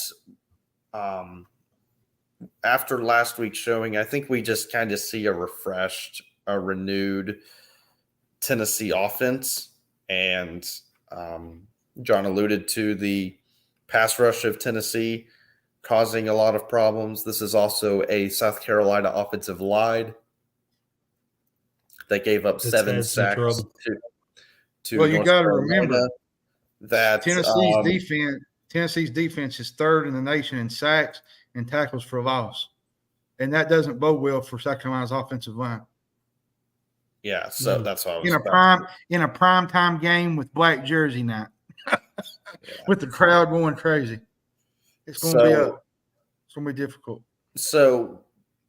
after last week's showing, I think we just kind of see a renewed Tennessee offense. And John alluded to the pass rush of Tennessee causing a lot of problems. This is also a South Carolina offensive line that gave up 7 sacks to well, you North got to Carolina. remember That Tennessee's defense is third in the nation in sacks and tackles for loss, and that doesn't bode well for South Carolina's offensive line. Yeah, so that's what I was in a prime time game with black jersey night, with the crowd going crazy. It's going to be difficult. So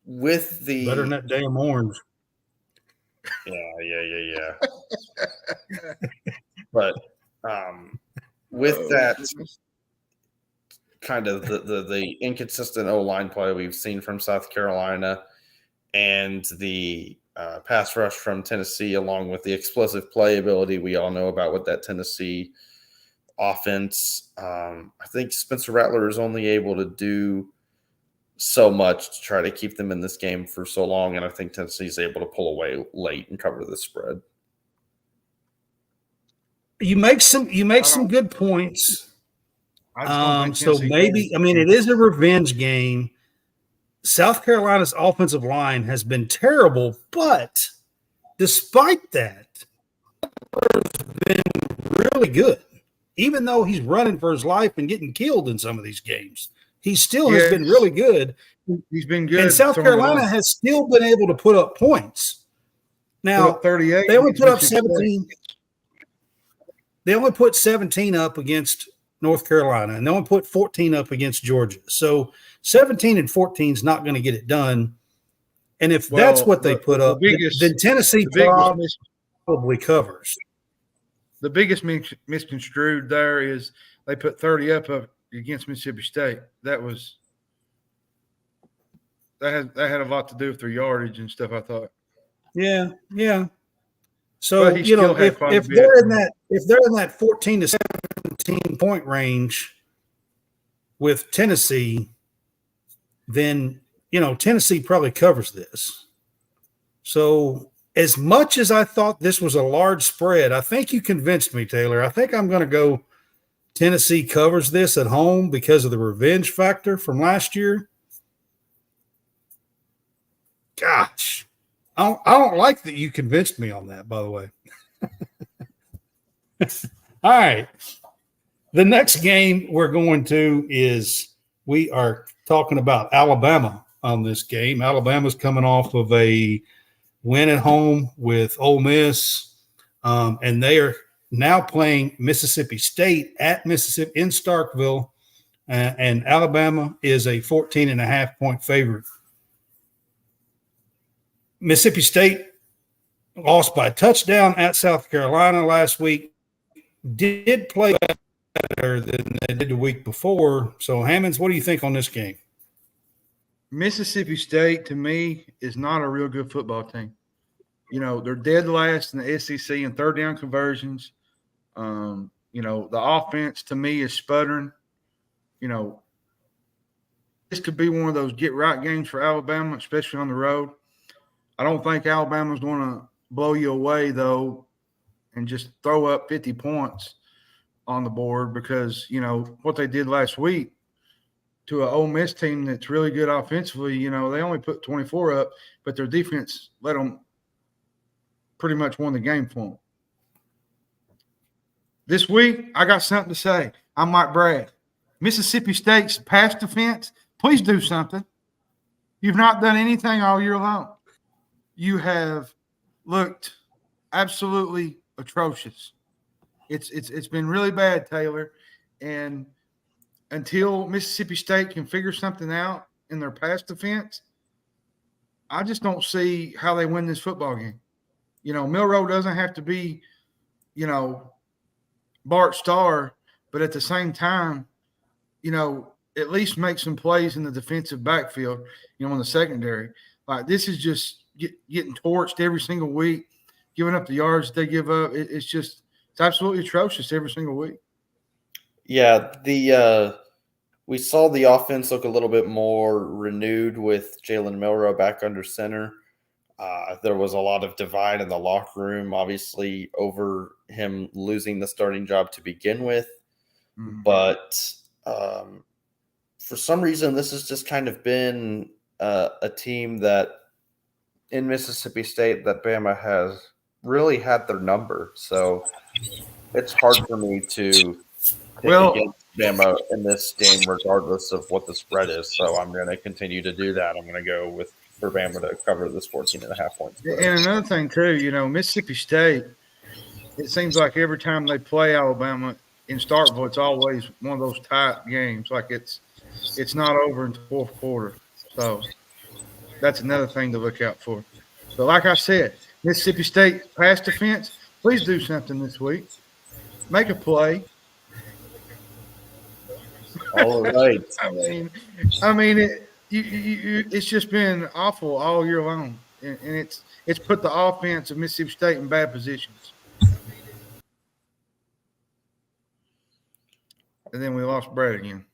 with the better than that damn orange. Yeah. But with that kind of the inconsistent O-line play we've seen from South Carolina and the pass rush from Tennessee, along with the explosive playability we all know about with that Tennessee offense, I think Spencer Rattler is only able to do so much to try to keep them in this game for so long, and I think Tennessee is able to pull away late and cover the spread. You make some good points. So maybe, it is a revenge game. South Carolina's offensive line has been terrible, but despite that, has been really good. Even though he's running for his life and getting killed in some of these games, he still has been really good. He's been good. And South Carolina has still been able to put up points. Now, 38. They only put up 17. They only put 17 up against North Carolina, and they only put 14 up against Georgia. So 17 and 14 is not going to get it done. And if that's what they put up, then Tennessee probably covers. The biggest misconstrued there is they put 30 up against Mississippi State. That had a lot to do with their yardage and stuff, I thought. Yeah. So if they're in that 14 to 17 point range with Tennessee, then Tennessee probably covers this. So as much as I thought this was a large spread, I think you convinced me, Taylor. I think I'm going to go Tennessee covers this at home because of the revenge factor from last year. Gosh, I don't like that you convinced me on that, by the way. All right. The next game we're going to is we are talking about Alabama on this game. Alabama's coming off of a win at home with Ole Miss, and they are now playing Mississippi State at Mississippi in Starkville, and Alabama is a 14.5-point favorite. Mississippi State lost by a touchdown at South Carolina last week, did play better than they did the week before. So, Hammonds, what do you think on this game? Mississippi State, to me, is not a real good football team. They're dead last in the SEC in third down conversions. The offense, to me, is sputtering. This could be one of those get-right games for Alabama, especially on the road. I don't think Alabama's going to blow you away, though, and just throw up 50 points on the board because, what they did last week to an Ole Miss team that's really good offensively, they only put 24 up, but their defense let them pretty much won the game for them. This week, I got something to say. I'm Mike Brad. Mississippi State's pass defense, please do something. You've not done anything all year long. You have looked absolutely atrocious. It's been really bad, Taylor. And until Mississippi State can figure something out in their pass defense, I just don't see how they win this football game. Milroe doesn't have to be, Bart Starr, but at the same time, at least make some plays in the defensive backfield, in the secondary. Like, this is just getting torched every single week, giving up the yards they give up. It's absolutely atrocious every single week. Yeah, we saw the offense look a little bit more renewed with Jalen Milroe back under center. There was a lot of divide in the locker room, obviously, over him losing the starting job to begin with. Mm-hmm. But for some reason, this has just kind of been a team that in Mississippi State that Bama has really had their number. So it's hard for me to pick against Bama in this game, regardless of what the spread is. So I'm going to continue to do that. I'm going to go for Bama to cover this 14.5 points. And another thing, too, Mississippi State, it seems like every time they play Alabama in Starkville, it's always one of those tight games. Like it's not over until fourth quarter. So that's another thing to look out for. But like I said, Mississippi State pass defense, please do something this week. Make a play. All right. I mean, it's just been awful all year long, and it's put the offense of Mississippi State in bad positions. And then we lost Brad again.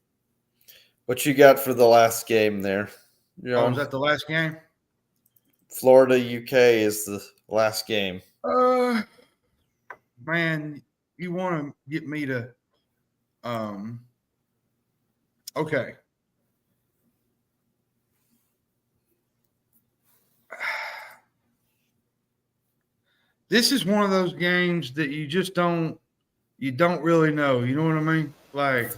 What you got for the last game there? Was that the last game? Florida, UK is the last game. Man, you want to get me to okay. This is one of those games that you don't really know. You know what I mean? Like,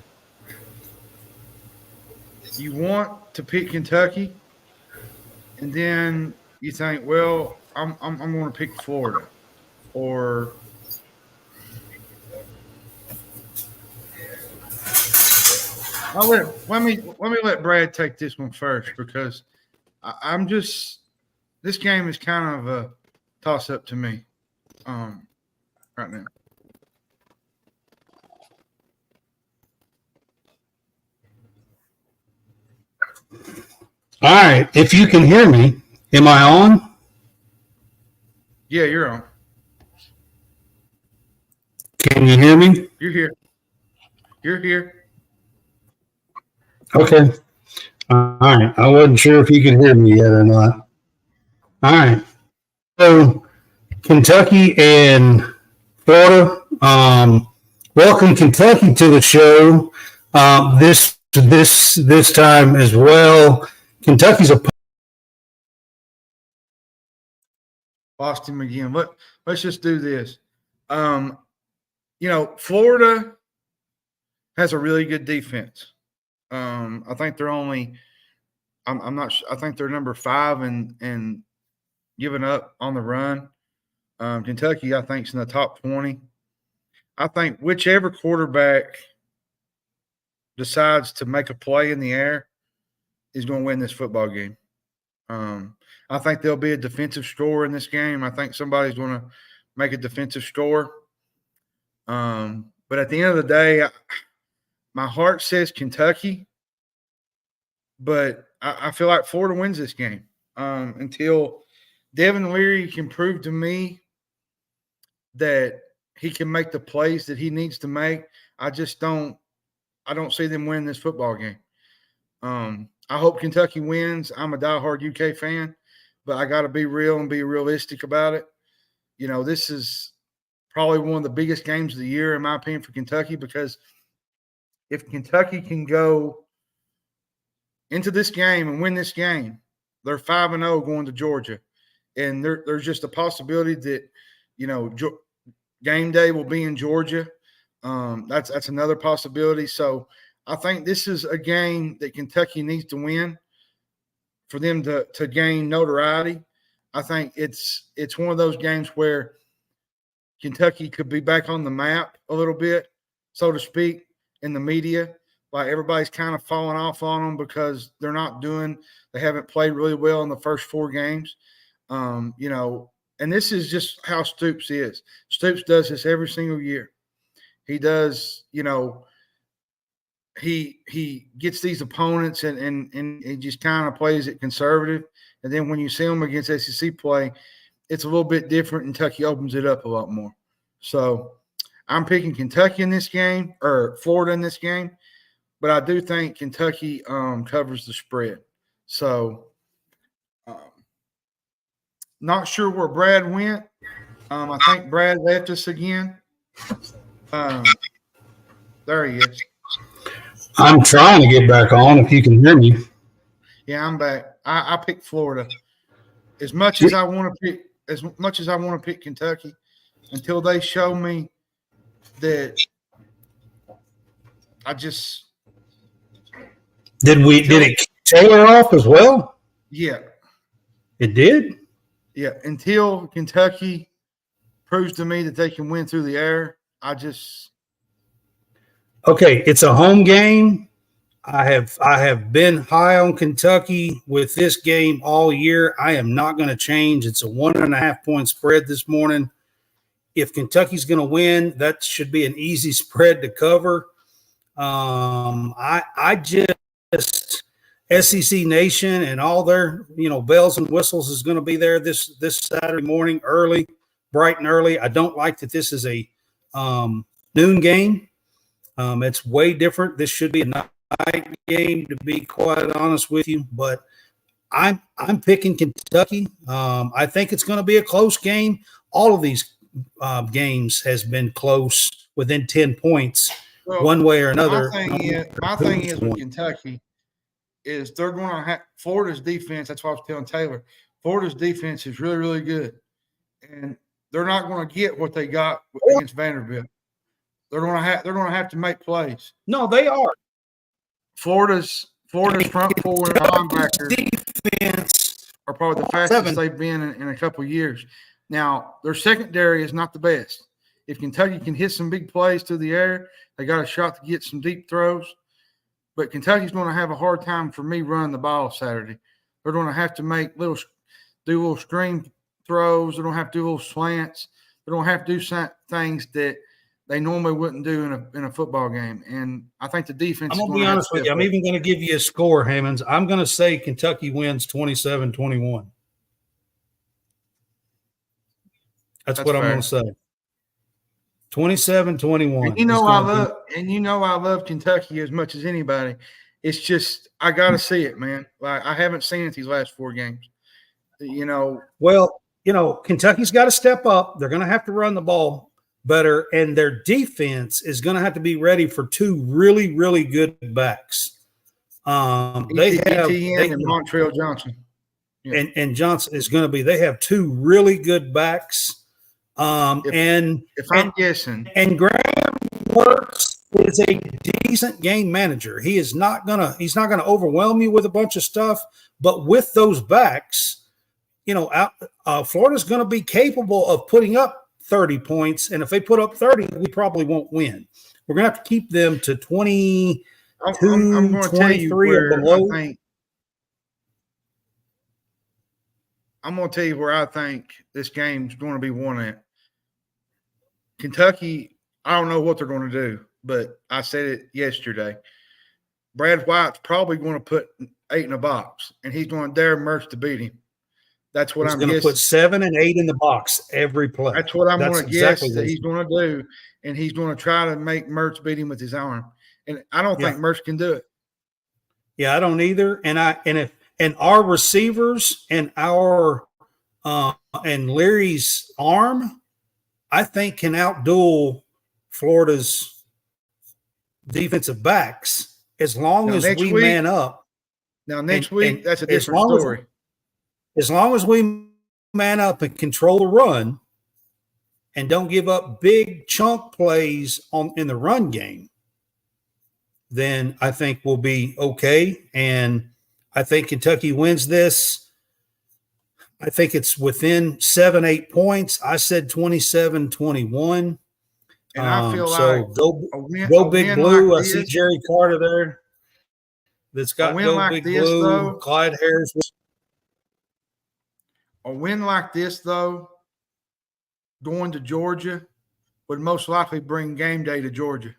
you want to pick Kentucky, and then you think, well, I'm going to pick Florida, or let me let Brad take this one first, because I'm just, this game is kind of a toss up to me right now. All right. If you can hear me, am I on? Yeah, you're on. Can you hear me? You're here. You're here. Okay. All right. I wasn't sure if you could hear me yet or not. All right. So, Kentucky and Florida. Welcome Kentucky to the show. This time as well. Kentucky's a lost him again. Let's just do this. Florida has a really good defense. I think they're only I'm not sure, I think they're number 5 and giving up on the run. Kentucky, I think, is in the top 20. I think whichever quarterback decides to make a play in the air is going to win this football game. I think there'll be a defensive score in this game. I think somebody's going to make a defensive score. But at the end of the day, my heart says Kentucky, but I feel like Florida wins this game until Devin Leary can prove to me that he can make the plays that he needs to make. I don't see them winning this football game. I hope Kentucky wins. I'm a diehard UK fan, but I got to be real and be realistic about it. This is probably one of the biggest games of the year, in my opinion, for Kentucky, because if Kentucky can go into this game and win this game, they're 5-0 going to Georgia. And there's just a possibility that, GameDay will be in Georgia. That's another possibility. So I think this is a game that Kentucky needs to win for them to gain notoriety. I think it's one of those games where Kentucky could be back on the map a little bit, so to speak, in the media. Like everybody's kind of falling off on them because they haven't played really well in the first 4 games. And this is just how Stoops is. Stoops does this every single year. He does, he gets these opponents and he just kind of plays it conservative. And then when you see him against SEC play, it's a little bit different, and Kentucky opens it up a lot more. So I'm picking Kentucky in this game, or Florida in this game, but I do think Kentucky covers the spread. So not sure where Brad went. I think Brad left us again. There he is. I'm trying to get back on if you can hear me. Yeah, I'm back. I picked Florida. As much as I want to pick Kentucky, until they show me that did it kick Taylor off as well? Yeah. It did? Yeah. Until Kentucky proves to me that they can win through the air, okay, it's a home game. I have been high on Kentucky with this game all year. I am not going to change. It's a 1.5 point spread this morning. If Kentucky's going to win, that should be an easy spread to cover. I just SEC Nation and all their bells and whistles is going to be there this Saturday morning early, bright and early. I don't like that this is a noon game. It's way different. This should be a night game, to be quite honest with you, but I'm picking Kentucky. I think it's going to be a close game. All of these games has been close, within 10 points, one way or another. My thing is with Kentucky is they're going to have Florida's defense. That's what I was telling Taylor. Florida's defense is really, really good, and they're not going to get what they got against Vanderbilt. They're going to have to make plays. No, they are. Florida's front four and linebackers defense are probably the fastest they've been in a couple of years. Now, their secondary is not the best. If Kentucky can hit some big plays through the air, they got a shot to get some deep throws. But Kentucky's going to have a hard time for me running the ball Saturday. They're going to have to do little screen throws. They're going to have to do little slants. They're going to have to do things that they normally wouldn't do in a football game. And I think the defense. I'm going to be honest with you. I'm even going to give you a score, Hammonds. I'm going to say Kentucky wins 27-21. That's what fair. I'm going to say. 27-21. And I love Kentucky as much as anybody. It's just I got to see it, man. Like I haven't seen it these last 4 games. Well, Kentucky's got to step up. They're going to have to run the ball better, and their defense is going to have to be ready for 2 really, really good backs. They have Montreal Johnson. Yeah. And Johnson is going to be. They have 2 really good backs. If I'm guessing, and Graham Works is a decent game manager. He's not gonna overwhelm you with a bunch of stuff, but with those backs, Florida's going to be capable of putting up 30 points, and if they put up 30, we probably won't win. We're going to have to keep them to 22, I'm going to 23 or below. I'm going to tell you where I think this game's going to be won at. Kentucky, I don't know what they're going to do, but I said it yesterday. Brad White's probably going to put 8 in a box, and he's going to dare Mertz to beat him. That's what I'm guessing. He's going to put 7 and 8 in the box every play. That's what I'm going to guess that he's going to do, and he's going to try to make Mertz beat him with his arm. And I don't think Mertz can do it. Yeah, I don't either. And our receivers and our and Leary's arm, I think, can outduel Florida's defensive backs as long as we man up. Now, next week, that's a different story. As long as we man up and control the run, and don't give up big chunk plays in the run game, then I think we'll be okay. And I think Kentucky wins this. I think it's within 7-8 points. I said 27-21. And I feel so like go Big Blue. Like I see Jerry Carter there. That's got go like Big this, Blue. though, Clyde Harris. A win like this, though, going to Georgia would most likely bring game day to Georgia,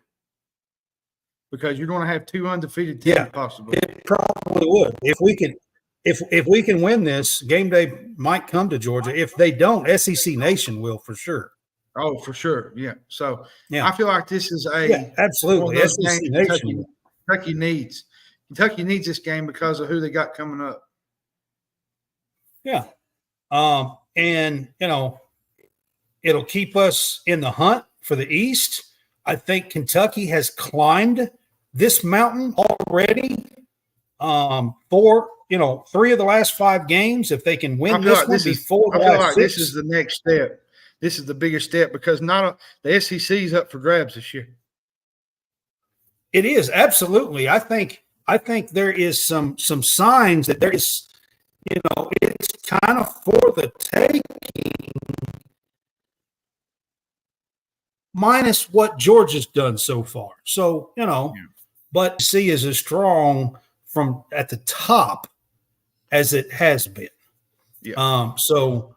because you're going to have 2 undefeated teams possibly. It probably would. If we can win this, game day might come to Georgia. If they don't, SEC Nation will for sure. Oh, for sure. Yeah. So yeah. I feel like this is absolutely SEC Nation. Kentucky needs. Kentucky needs this game because of who they got coming up. Yeah. And it'll keep us in the hunt for the East. I think Kentucky has climbed this mountain already. For 3 of the last 5 games, if they can win this one before the last 6. This is the next step. This is the bigger step, because the SEC is up for grabs this year. It is, absolutely. I think there is some signs that there is, it's kind of for the taking, minus what Georgia's done so far. So, but C is as strong from at the top as it has been. Yeah. So,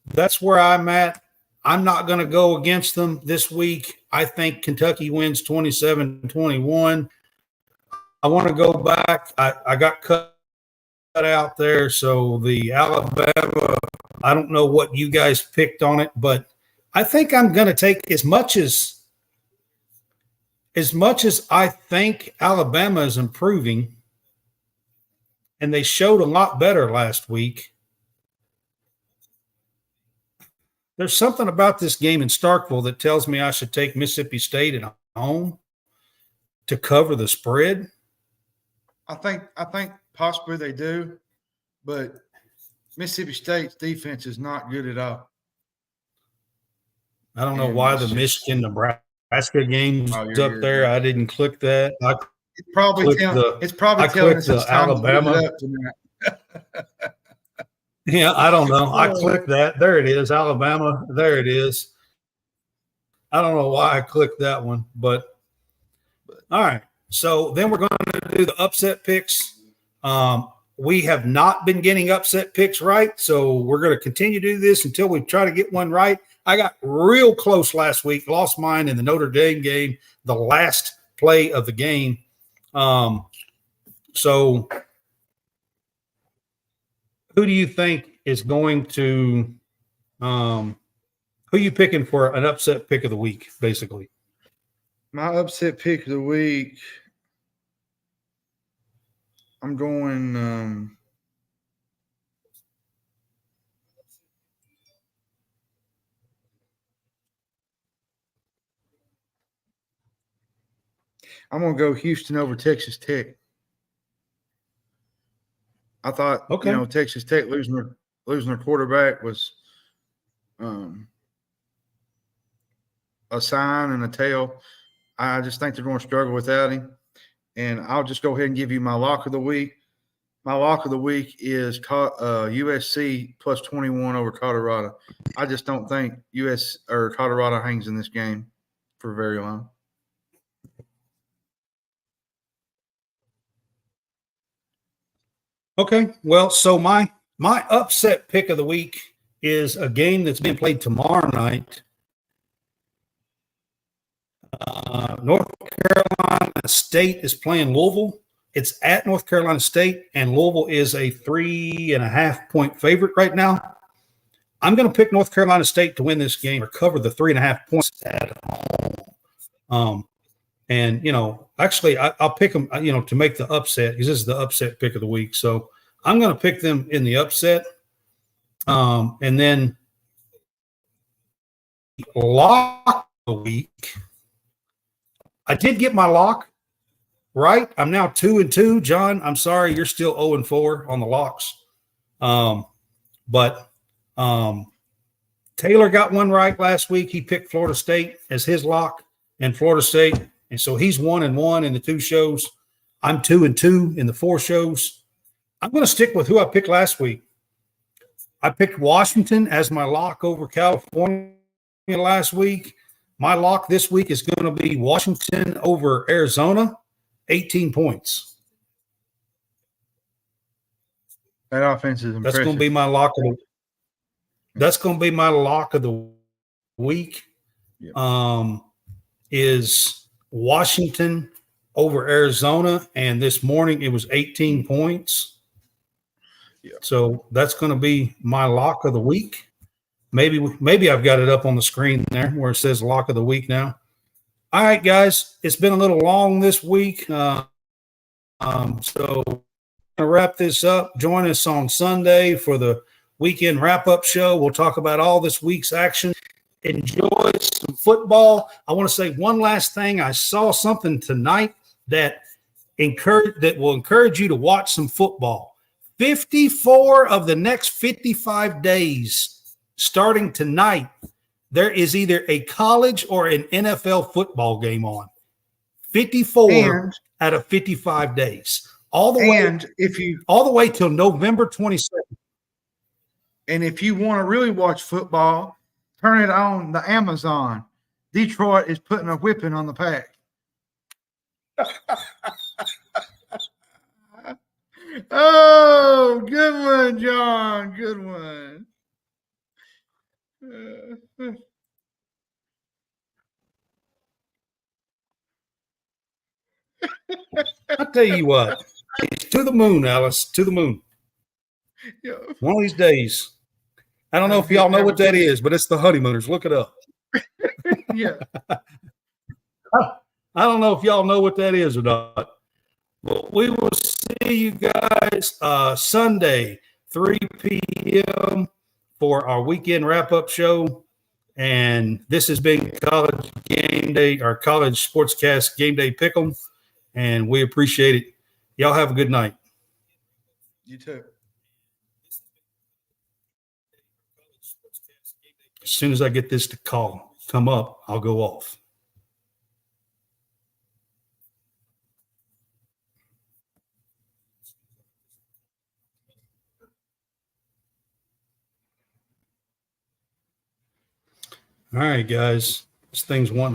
that's where I'm at. I'm not going to go against them this week. I think Kentucky wins 27-21. I want to go back. I got cut out there. So the Alabama, I don't know what you guys picked on it, but I think I'm going to take as much as I think Alabama is improving, and they showed a lot better last week. There's something about this game in Starkville that tells me I should take Mississippi State at home to cover the spread. I think possibly they do, but Mississippi State's defense is not good at all. I don't know why the Michigan-Nebraska game's up there. I didn't click that. It's probably telling us it's time Alabama. To put it up tonight. Yeah, I don't know. I clicked that. There it is, Alabama. There it is. I don't know why I clicked that one, but all right. So then we're going to do the upset picks. We have not been getting upset picks right, so we're going to continue to do this until we try to get one right. I got real close last week, lost mine in the Notre Dame game, the last play of the game. So who do you think is going to who are you picking for an upset pick of the week, basically? My upset pick of the week, I'm going I'm going to go Houston over Texas Tech. I thought, Texas Tech losing their quarterback was a sign and a tell. I just think they're going to struggle without him. And I'll just go ahead and give you my lock of the week. My lock of the week is USC plus 21 over Colorado. I just don't think Colorado hangs in this game for very long. Okay, well, so my upset pick of the week is a game that's being played tomorrow night. North Carolina State is playing Louisville. It's at North Carolina State, and Louisville is a 3.5-point favorite right now. I'm going to pick North Carolina State to win this game or cover the 3.5 points at home. And, actually, I'll pick them, to make the upset, because this is the upset pick of the week. So I'm going to pick them in the upset. And then lock of the week. I did get my lock right. I'm now 2-2. John, I'm sorry, you're still 0-4 on the locks. But Taylor got one right last week. He picked Florida State as his lock and Florida State. And so he's 1-1 in the 2 shows. I'm 2-2 in the 4 shows. I'm going to stick with who I picked last week. I picked Washington as my lock over California last week. My lock this week is going to be Washington over Arizona, 18 points. That offense is impressive. That's going to be my lock of the week. Yep. Is Washington over Arizona, and this morning it was 18 points. Yeah. So that's going to be my lock of the week. Maybe I've got it up on the screen there where it says lock of the week now. All right, guys, it's been a little long this week. So to wrap this up, join us on Sunday for the weekend wrap-up show. We'll talk about all this week's action. Enjoy some football. I want to say one last thing. I saw something tonight that will encourage you to watch some football. 54 of the next 55 days, starting tonight, there is either a college or an NFL football game on. 54 out of 55 days. All the way till November 22nd. And if you want to really watch football, turn it on the Amazon. Detroit is putting a whipping on the Pack. Oh, good one, John. Good one. I'll tell you what. It's to the moon, Alice. To the moon. Yeah. One of these days. I don't know if y'all know what that is, but it's the honeymooners. Look it up. Yeah. I don't know if y'all know what that is or not. Well, we will see you guys Sunday, 3 p.m. for our weekend wrap-up show. And this has been College Game Day, our College SportsCast Game Day Pick'em. And we appreciate it. Y'all have a good night. You too. As soon as I get this to come up, I'll go off. All right, guys. This thing's wanting